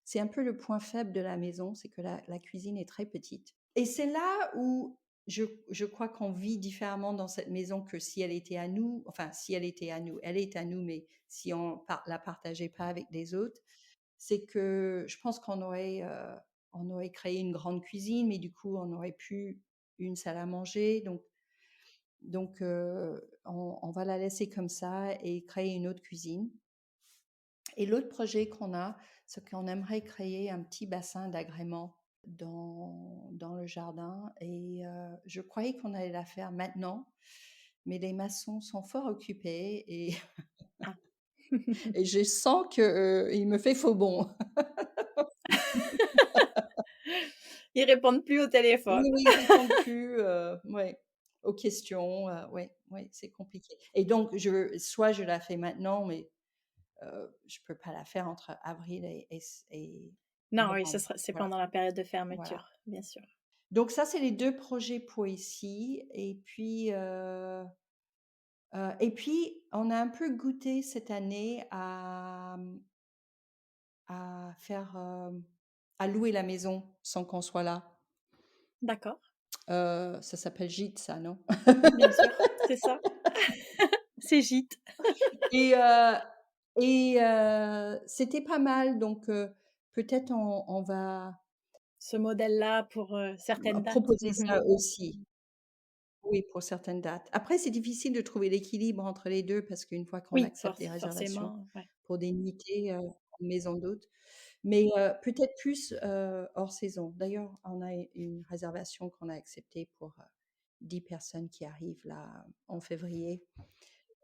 c'est un peu le point faible de la maison, c'est que la cuisine est très petite. Et c'est là où je crois qu'on vit différemment dans cette maison que si elle était à nous. Enfin, si elle était à nous, elle est à nous, mais si on la partageait pas avec les autres. C'est que je pense on aurait créé une grande cuisine, mais du coup, on aurait plus une salle à manger. Donc on va la laisser comme ça et créer une autre cuisine. Et l'autre projet qu'on a, c'est qu'on aimerait créer un petit bassin d'agrément dans le jardin. Et je croyais qu'on allait la faire maintenant, mais les maçons sont fort occupés et Ah. et je sens qu'il me fait faux bond. Ils répondent plus au téléphone. Oui, oui, ils répondent plus, ouais, aux questions, ouais, ouais, c'est compliqué. Et donc soit je la fais maintenant, mais je peux pas la faire entre avril et Non, oui, novembre. c'est Voilà, pendant la période de voilà. fermeture, bien sûr. Donc ça, c'est les 2 projets pour ici et puis on a un peu goûté cette année à faire, à louer la maison sans qu'on soit là. D'accord, Ça s'appelle gîte ça, non? bien sûr, c'est ça, c'est gîte. Et c'était pas mal donc peut-être on va Ce modèle-là pour, certaines dates. proposer Mmh. ça aussi. Oui, pour certaines dates. Après, c'est difficile de trouver l'équilibre entre les 2 parce qu'une fois qu'on Oui, accepte les réservations forcément, ouais. pour des nuitées, en maison d'hôtes, mais peut-être plus, hors saison. D'ailleurs, on a une réservation qu'on a acceptée pour, 10 personnes qui arrivent là en février,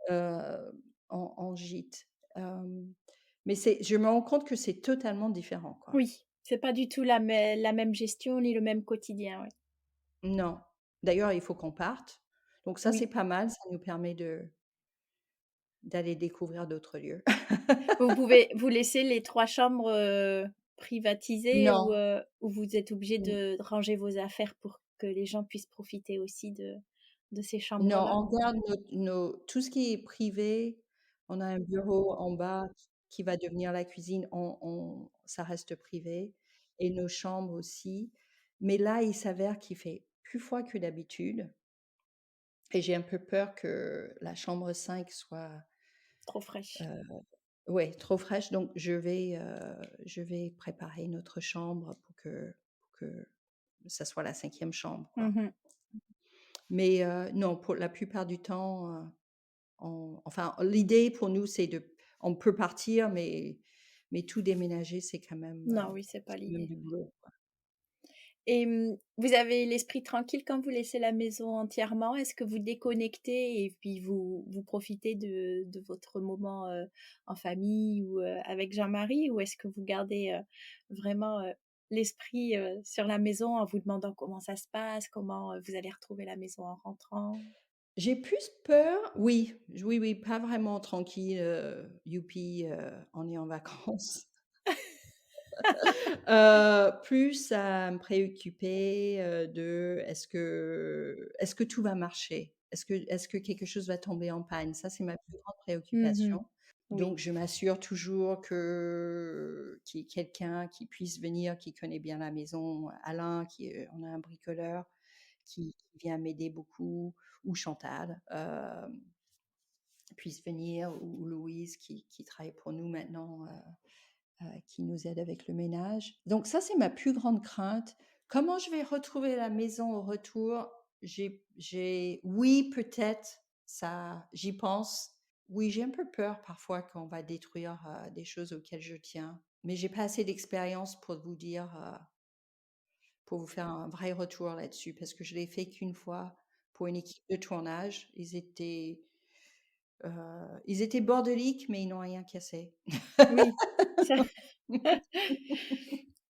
en gîte. Mais je me rends compte que c'est totalement différent, quoi. Oui, c'est pas du tout la même gestion ni le même quotidien, ouais. Non. D'ailleurs, il faut qu'on parte. Donc ça, c'est Oui. pas mal, ça nous permet d'aller découvrir d'autres lieux. Vous pouvez vous laisser les 3 chambres, privatisées Non, ou vous êtes obligés n de ranger vos affaires pour que les gens puissent profiter aussi de ces non, chambres-là? on garde nos tout ce qui est privé. On a un bureau en bas qui va devenir la cuisine, on ça reste privé et nos chambres aussi. Mais là, il s'avère qu'il fait plus froid que d'habitude et j'ai un peu peur que la chambre 5 soit, Trop fraîche. heu, ouais, trop fraîche donc je vais préparer une autre chambre pour que ça soit la cinquième chambre, quoi. Mmh. Mais non, pour la plupart du temps, enfin, l'idée pour nous, on peut partir, mais tout déménager, Non, oui, c'est pas c'est quand même l'idée. du boulot, quoi. Et vous avez l'esprit tranquille quand vous laissez la maison entièrement? Est-ce que vous déconnectez et puis vous profitez de votre moment, en famille ou, avec Jean-Marie? Ou est-ce que vous gardez, vraiment, l'esprit, sur la maison en vous demandant comment ça se passe? Comment, vous allez retrouver la maison en rentrant? J'ai plus peur oui, oui, oui, pas vraiment tranquille, youpi, on est en vacances. Plus à me préoccuper, de est-ce que tout va marcher? Est-ce que quelque chose va tomber en panne? Ça, c'est ma plus grande Mmh. préoccupation. Oui, Donc je m'assure toujours qu'il y ait quelqu'un qui puisse venir, qui connaît bien la maison. Alain on a un bricoleur qui vient m'aider beaucoup ou Chantal, puisse venir ou Louise qui travaille pour nous maintenant, qui nous aide avec le ménage. Donc ça, c'est ma plus grande crainte. Comment je vais retrouver la maison au retour? Oui, peut-être, ça, j'y pense. Oui, j'ai un peu peur parfois qu'on va détruire des choses auxquelles je tiens, mais j'ai pas assez d'expérience pour vous dire, pour vous faire un vrai retour là-dessus, parce que je l'ai fait qu'une fois pour une équipe de tournage. Ils étaient bordéliques, mais ils n'ont rien cassé. oui, ça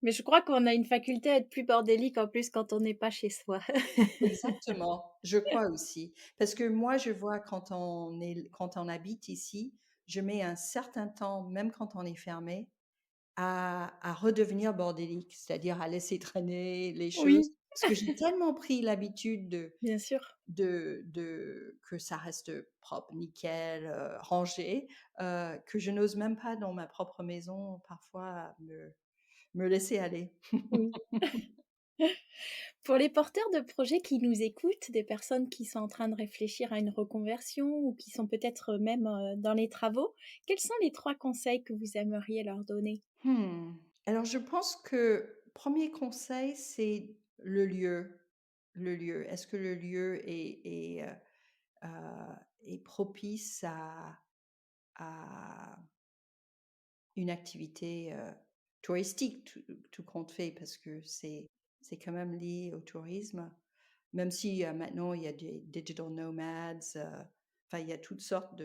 mais je crois qu'on a une faculté à être plus bordélique en plus quand on n'est pas chez soi. Exactement, je crois aussi. Parce que moi, je vois quand on habite ici, je mets un certain temps, même quand on est fermé, à redevenir bordélique, c'est-à-dire à laisser traîner les choses. Oui, Parce que j'ai tellement pris l'habitude bien sûr. que ça reste propre, nickel, rangé, que je n'ose même pas dans ma propre maison parfois me laisser aller. Oui. Pour les porteurs de projets qui nous écoutent, des personnes qui sont en train de réfléchir à une reconversion ou qui sont peut-être même, dans les travaux, quels sont les 3 conseils que vous aimeriez leur donner? Mmh. Alors je pense que premier conseil, c'est le lieu. Le lieu. Est-ce que le lieu est propice à une activité, touristique, tout compte fait? Parce que c'est quand même lié au tourisme, même si, maintenant il y a des digital nomads, enfin il y a toutes sortes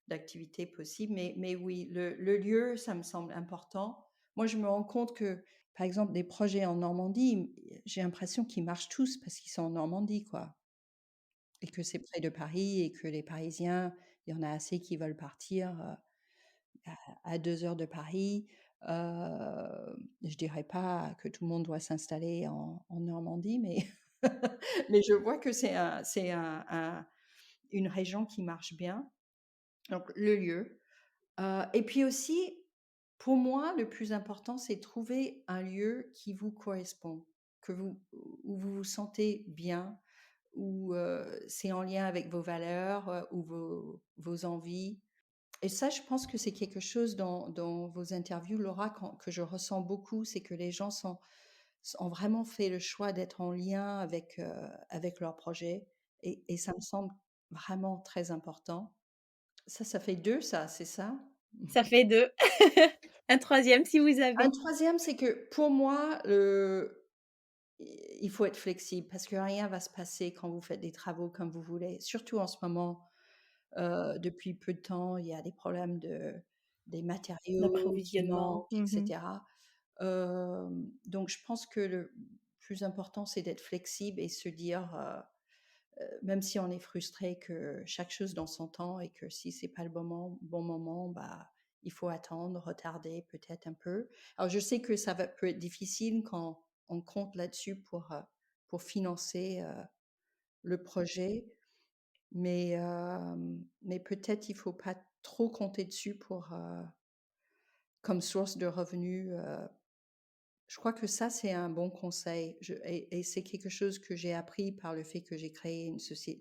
d'activités possibles. Mais oui, le lieu, ça me semble important. Moi, je me rends compte que, par exemple, des projets en Normandie, j'ai l'impression qu'ils marchent tous parce qu'ils sont en Normandie, quoi, et que c'est près de Paris et que les Parisiens, il y en a assez qui veulent partir, à 2 heures de Paris. Je dirais pas que tout le monde doit s'installer en Normandie, mais mais je vois que c'est une région qui marche bien, donc le lieu. Et puis aussi, pour moi, le plus important, c'est trouver un lieu qui vous correspond, que vous où vous vous sentez bien, où, c'est en lien avec vos valeurs, ou vos envies. Et ça, je pense que c'est quelque chose dans vos interviews, Laura, que je ressens beaucoup, c'est que les gens ont vraiment fait le choix d'être en lien avec leur projet, et ça me semble vraiment très important. Ça fait 2, ça, c'est ça? Ça fait 2. Un troisième si vous Un avez. troisième, c'est que pour moi, il faut être flexible parce que rien va se passer quand vous faites des travaux comme vous voulez. Surtout en ce moment, depuis peu de temps, il y a des problèmes des matériaux qui D'approvisionnement. manquent, et Mmh. cetera. Donc je pense que le plus important, c'est d'être flexible et se dire, même si on est frustré, que chaque chose dans son temps, et que si c'est pas le bon moment, bah, il faut attendre, retarder peut-être un peu. Alors je sais que peut être difficile quand on compte là-dessus pour financer, le projet, mais peut-être il faut pas trop compter dessus comme source de revenus. Je crois que ça, c'est un bon conseil. Et c'est quelque chose que j'ai appris par le fait que j'ai créé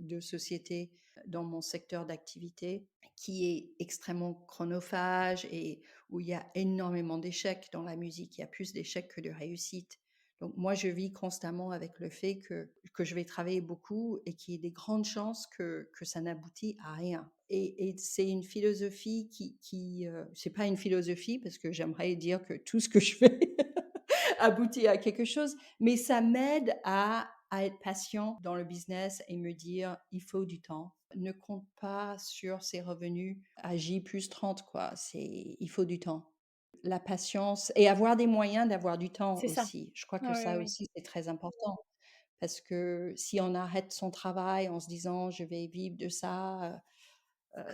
deux sociétés dans mon secteur d'activité, qui est extrêmement chronophage et où il y a énormément d'échecs dans la musique. Il y a plus d'échecs que de réussites. Donc moi, je vis constamment avec le fait que je vais travailler beaucoup et qu'il y ait des grandes chances que ça n'aboutit à rien. Et c'est une philosophie c'est pas une philosophie parce que j'aimerais dire que tout ce que je fais aboutit à quelque chose, mais ça m'aide à être patient dans le business et me dire, il faut du temps. Ne compte pas sur ses revenus à J plus 30, quoi. Il faut du temps. La patience et avoir des moyens d'avoir du temps C'est ça. aussi. Je crois que Oui, oui, ça oui. aussi, c'est très important parce que si on arrête son travail en se disant, je vais vivre de ça,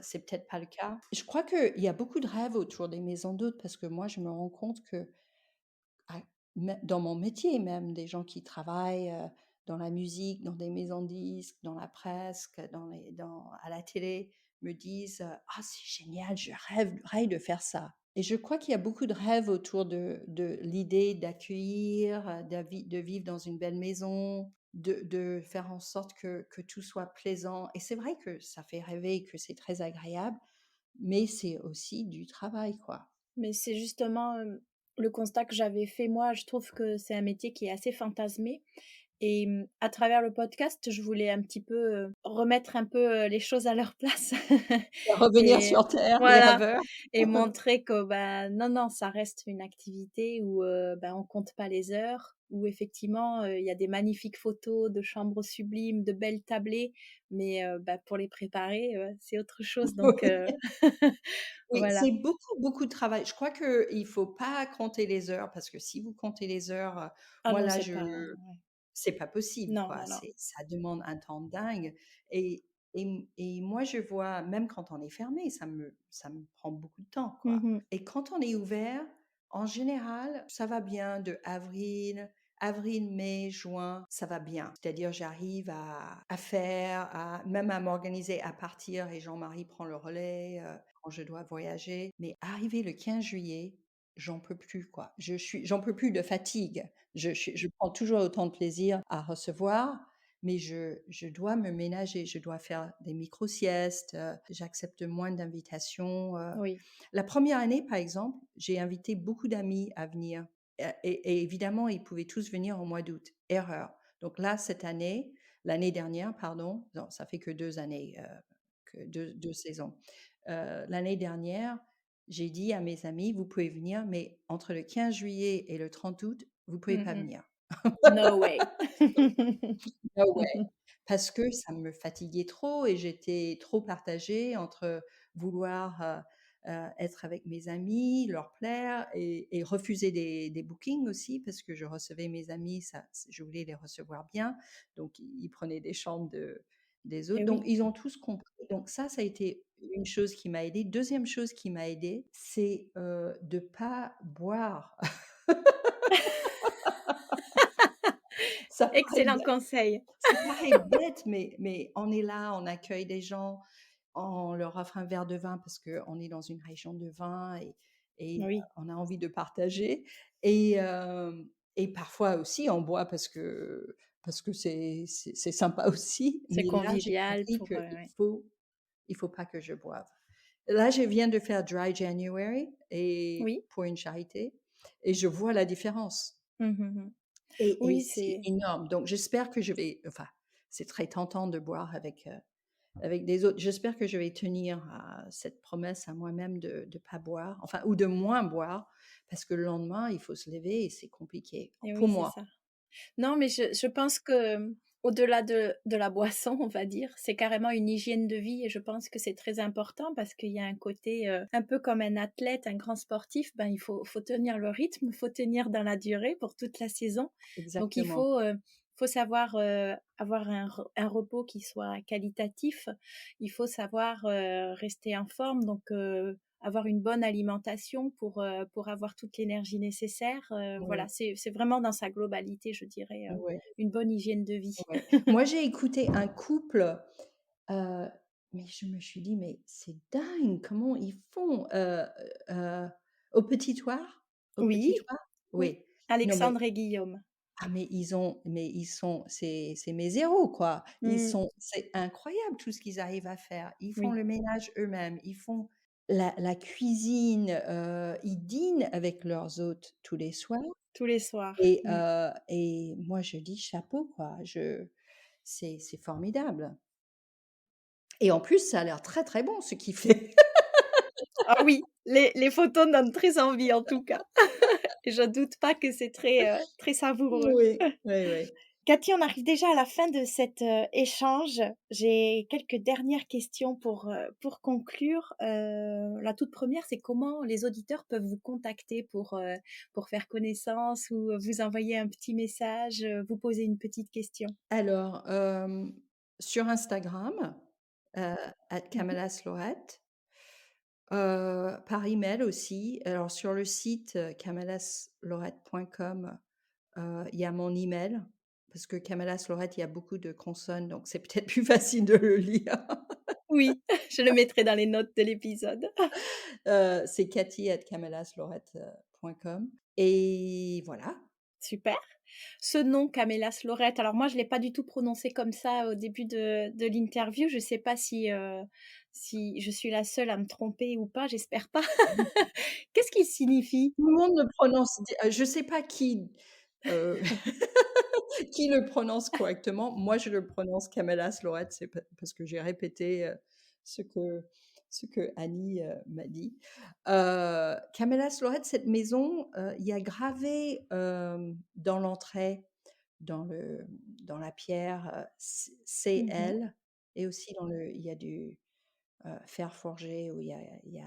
c'est peut-être pas le cas. Je crois qu'il y a beaucoup de rêves autour des maisons d'hôtes parce que moi, je me rends compte que ah, dans mon métier même, des gens qui travaillent, dans la musique, dans des maisons de disques, dans la presse, à la télé, me disent, «Ah, c'est génial, je rêverais de faire ça», et je crois qu'il y a beaucoup de rêves autour de l'idée d'accueillir, de vivre dans une belle maison, de faire en sorte que tout soit plaisant, et c'est vrai que ça fait rêver, que c'est très agréable, mais c'est aussi du travail, quoi. Mais c'est justement, le constat que j'avais fait moi. Je trouve que c'est un métier qui est assez fantasmé et à travers le podcast, je voulais un petit peu, remettre un peu, les choses à leur place Revenir et sur terre, les voilà, rêveurs. et montrer que, bah, non, non, ça reste une activité où, bah, on compte pas les heures, où effectivement, il y a des magnifiques photos de chambres sublimes, de belles tablées, mais bah, pour les préparer, c'est autre chose donc Oui. Oui, voilà. c'est beaucoup, beaucoup de travail. Je crois qu'il faut pas compter les heures parce que si vous comptez les heures, Ah moi non, là, c'est pas ouais. c'est pas possible, Non, quoi. non, non. Ça demande un temps dingue, et moi, je vois même quand on est fermé, ça me prend beaucoup de temps, quoi, Mmh. et quand on est ouvert, en général, ça va bien de avril, mai, juin, ça va bien. C'est-à-dire j'arrive même à m'organiser, à partir, et Jean-Marie prend le relais, quand je dois voyager. Mais arrivé le 15 juillet, j'en peux plus, quoi. J'en peux plus de fatigue. Je prends toujours autant de plaisir à recevoir, mais je dois me ménager. Je dois faire des micro-siestes, j'accepte moins d'invitations. Oui. La première année, par exemple, j'ai invité beaucoup d'amis à venir, et évidemment, ils pouvaient tous venir au mois d'août. Erreur. Donc là, l'année dernière, pardon, non, ça fait que 2 années, que 2 saisons. L'année dernière, j'ai dit à mes amis: «Vous pouvez venir, mais entre le 15 juillet et le 30 août, vous pouvez pas Mmh. venir». No way. Ah ouais, parce que ça me fatiguait trop et j'étais trop partagée entre vouloir, être avec mes amis, leur plaire, et refuser des bookings aussi parce que je recevais mes amis, je voulais les recevoir bien, donc ils prenaient des chambres des autres. Et Donc oui. ils ont tous compris. Donc ça a été une chose qui m'a aidée. Deuxième chose qui m'a aidée, c'est, de pas boire. Ça paraît Excellent bête conseil. ça paraît bête, mais on est là, on accueille des gens, on leur offre un verre de vin parce qu'on est dans une région de vin et Oui, on a envie de partager et et parfois aussi on boit parce que c'est sympa aussi. c'est Mais là, j'ai convivial compris pour, qu'il ouais. faut pas que je boive. Là, je viens de faire Dry January et Oui. pour une charité et je vois la différence Mmh mh. et Oui, c'est c'est énorme. Donc j'espère que je vais enfin, c'est très tentant de boire avec des autres. J'espère que je vais tenir à cette promesse à moi-même de pas boire, enfin ou de moins boire parce que le lendemain, il faut se lever et c'est compliqué et pour oui, c'est moi. ça. Non, mais je pense que, au-delà de la boisson, on va dire, c'est carrément une hygiène de vie et je pense que c'est très important parce qu'il y a un côté, un peu comme un athlète, un grand sportif, ben, il faut tenir le rythme, il faut tenir dans la durée pour toute la saison. Donc il Exactement. faut savoir, avoir un repos qui soit qualitatif. Il faut savoir, rester en forme, donc avoir une bonne alimentation pour avoir toute l'énergie nécessaire. Voilà, Oui, c'est vraiment dans sa globalité, je dirais, ouais, une bonne hygiène de vie. ouais. Moi, j'ai écouté un couple, heu, mais je me suis dit: «Mais c'est dingue, comment ils font?» heu, au Petit Thouars? Au Oui, Petit Thouars? oui, Oui. Non, mais Alexandre et Guillaume. mais ils sont c'est mes héros, quoi. Mmh, C'est incroyable tout ce qu'ils arrivent à faire. Ils font oui, le ménage eux-mêmes, ils font la cuisine, ils dînent avec leurs hôtes tous les soirs tous les soirs. Mmh. et moi je dis: «Chapeau», quoi. C'est formidable et en plus, ça a l'air très, très bon ce qu'il fait. Ah oui, les photos donnent très envie en tout cas et je doute pas que c'est très, très savoureux. Oui, oui, oui. Cathy, on arrive déjà à la fin de cet, échange. J'ai quelques dernières questions pour conclure. La toute première, c'est comment les auditeurs peuvent vous contacter pour faire connaissance ou, vous envoyer un petit message, vous poser une petite question? Alors, sur Instagram, heu, Mmh mh. @camalasLorette. Par email aussi. Alors sur le site, camelaslorette.com, il y a mon email parce que Camelas Lorette, il y a beaucoup de consonnes, donc c'est peut-être plus facile de le lire. Oui, je le mettrai dans les notes de l'épisode. C'est cathy@camelaslorette.com et voilà. Super. Ce nom Camélas Lorette, alors moi je l'ai pas du tout prononcé comme ça au début de l'interview. Je sais pas si je suis la seule à me tromper ou pas, j'espère pas. Qu'est-ce qu'il signifie? Tout le monde le prononce je sais pas heu, qui le prononce correctement. Moi, je le prononce Camélas Lorette, c'est parce que j'ai répété, ce que ce que Annie, m'a dit. Camélas Lorette, cette maison, il y a gravé, dans l'entrée, dans le dans la pierre, Mmh mh. CL et aussi il y a du, fer forgé où il y a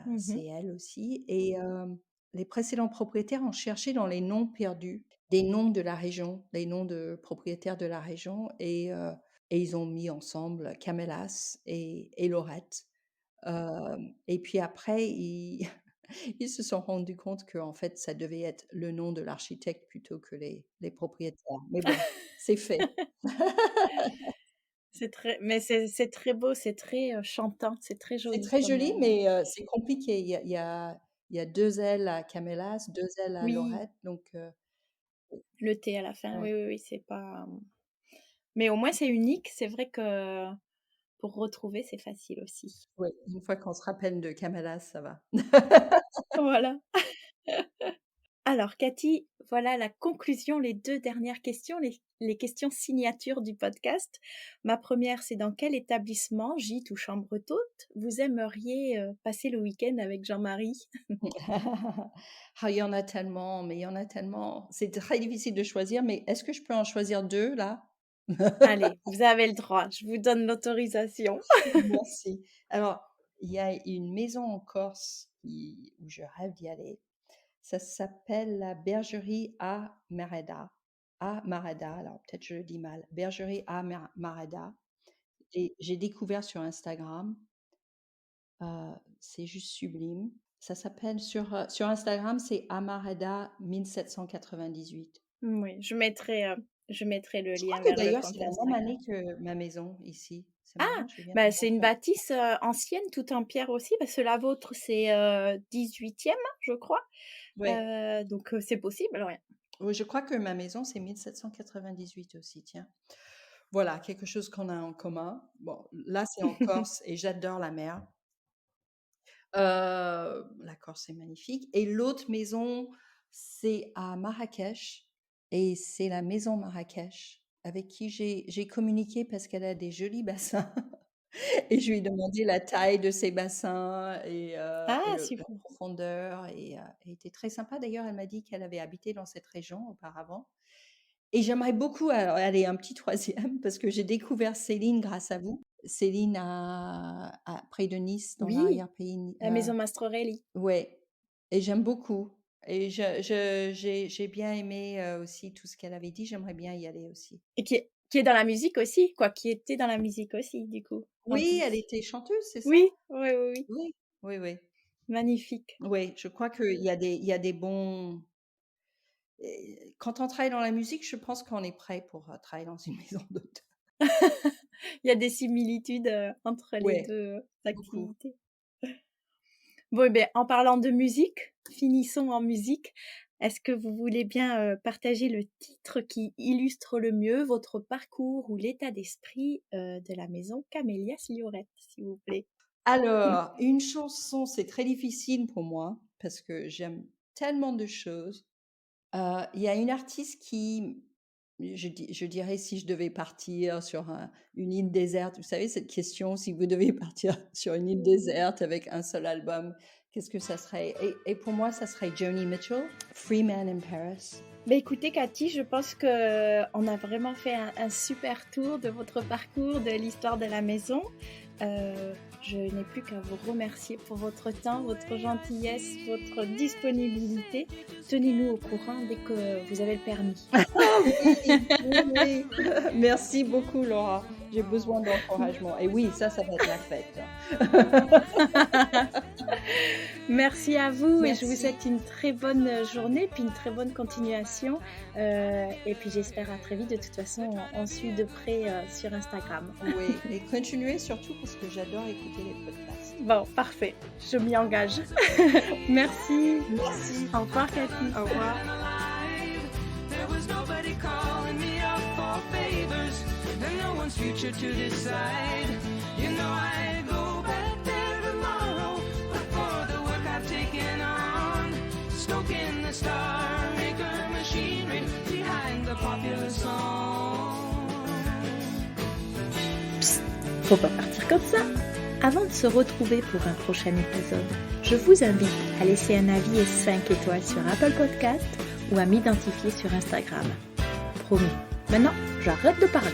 Mmh. CL aussi et les précédents propriétaires ont cherché dans les noms perdus, des noms de la région, des noms de propriétaires de la région et ils ont mis ensemble Camélas et Lorette. Et puis après ils se sont rendus compte qu'en fait, ça devait être le nom de l'architecte plutôt que les propriétaires. Mais bon, c'est fait. C'est très mais c'est très beau, c'est très, chantant, c'est très C'est joli très comme, joli, mais c'est compliqué. Il y a 2 L à Camélas, 2 L à oui, Lorette, donc le T à la fin, ouais, oui, oui, oui, c'est pas, mais au moins c'est unique. C'est vrai que pour retrouver, c'est facile aussi. ouais, une fois qu'on se rappelle de Camélas, ça va. Voilà. Alors Cathy, voilà la conclusion, les 2 dernières questions, les questions signatures du podcast. Ma première, c'est dans quel établissement, gîte ou chambre d'hôte, vous aimeriez, passer le week-end avec Jean-Marie? Ah, il y en a tellement, mais il y en a tellement. C'est très difficile de choisir, mais est-ce que je peux en choisir 2 là? Allez, vous avez le droit, je vous donne l'autorisation. Merci. Alors, il y a une maison en Corse où je rêve d'y aller. Ça s'appelle la bergerie à Mareda. À Mareda, alors peut-être je le dis mal. Bergerie à Mareda et j'ai découvert sur Instagram C'est juste sublime. Ça s'appelle sur Instagram, c'est Amareda 1798. Oui, je mettrai le Je crois lien que vers le d'ailleurs, compte c'est la même Instagram. année que ma maison ici. C'est Ah! marrant, je viens de Bah, me c'est rendre une compte. bâtisse, ancienne, toute en pierre aussi, parce que la vôtre, c'est, 18e, je crois. Ouais. Donc c'est possible, ouais. Oui, je crois que ma maison, c'est 1798 aussi, tiens. Voilà, quelque chose qu'on a en commun. Bon, là, c'est en Corse et j'adore la mer. La Corse est magnifique et l'autre maison, c'est à Marrakech et c'est la maison Marrakech avec qui j'ai communiqué parce qu'elle a des jolis bassins et je lui ai demandé la taille de ses bassins et Ah, la super. profondeur et elle était très sympa. D'ailleurs, elle m'a dit qu'elle avait habité dans cette région auparavant et j'aimerais beaucoup aller un petit troisième parce que j'ai découvert Céline grâce à vous. Céline près de Nice, dans Oui, l'arrière-pays. la maison Mastrorelli. Ouais, et j'aime beaucoup. Et j'ai bien aimé aussi tout ce qu'elle avait dit. J'aimerais bien y aller aussi. Et qui est dans la musique aussi, quoi, qui était dans la musique aussi, du coup, en Oui, elle plus. était chanteuse, c'est ça? Oui, oui, oui, oui, Oui, oui, oui. magnifique. Oui, je crois qu'il y a des bons. Quand on travaille dans la musique, je pense qu'on est prêt pour travailler dans une maison d'hôte. Il y a des similitudes, entre les Ouais, 2 beaucoup. activités. Bon, eh beh, en parlant de musique, finissons en musique. Est-ce que vous voulez bien, partager le titre qui illustre le mieux votre parcours ou l'état d'esprit, de la maison Camélias Liorette, s'il vous plaît? Alors, une chanson, c'est très difficile pour moi parce que j'aime tellement de choses. Il y a une artiste qui, je dirais, si je devais partir sur une île déserte, vous savez, cette question, si vous devez partir sur une île déserte avec un seul album, qu'est-ce que ça serait? Et pour moi, ça serait Joni Mitchell, Free Man in Paris. Bah, écoutez Cathy, je pense qu'on a vraiment fait un super tour de votre parcours, de l'histoire de la maison. Je n'ai plus qu'à vous remercier pour votre temps, votre gentillesse, votre disponibilité. Tenez-nous au courant dès que vous avez le permis. Oui. Merci beaucoup, Laura. J'ai besoin d'encouragement. Et oui, ça va être la fête. Merci à vous et je vous Merci. souhaite une très bonne journée puis une très bonne continuation. Et puis j'espère à très vite. De toute façon, on suit de près sur Instagram. Oui, et continuez surtout parce que j'adore écouter les podcasts. Bon, parfait. Je m'y engage. Merci. Merci. Au revoir, Cathy. Au revoir. There was nobody calling me up for favors, and no one's future to decide. You know I go back there tomorrow, but for the work I've taken on, stoking the Star Maker machinery behind the popular song. Psst, faut pas partir comme ça. Avant de se retrouver pour un prochain épisode, je vous invite à laisser un avis et 5 étoiles sur Apple Podcast ou à m'identifier sur Instagram. Promis, maintenant j'arrête de parler.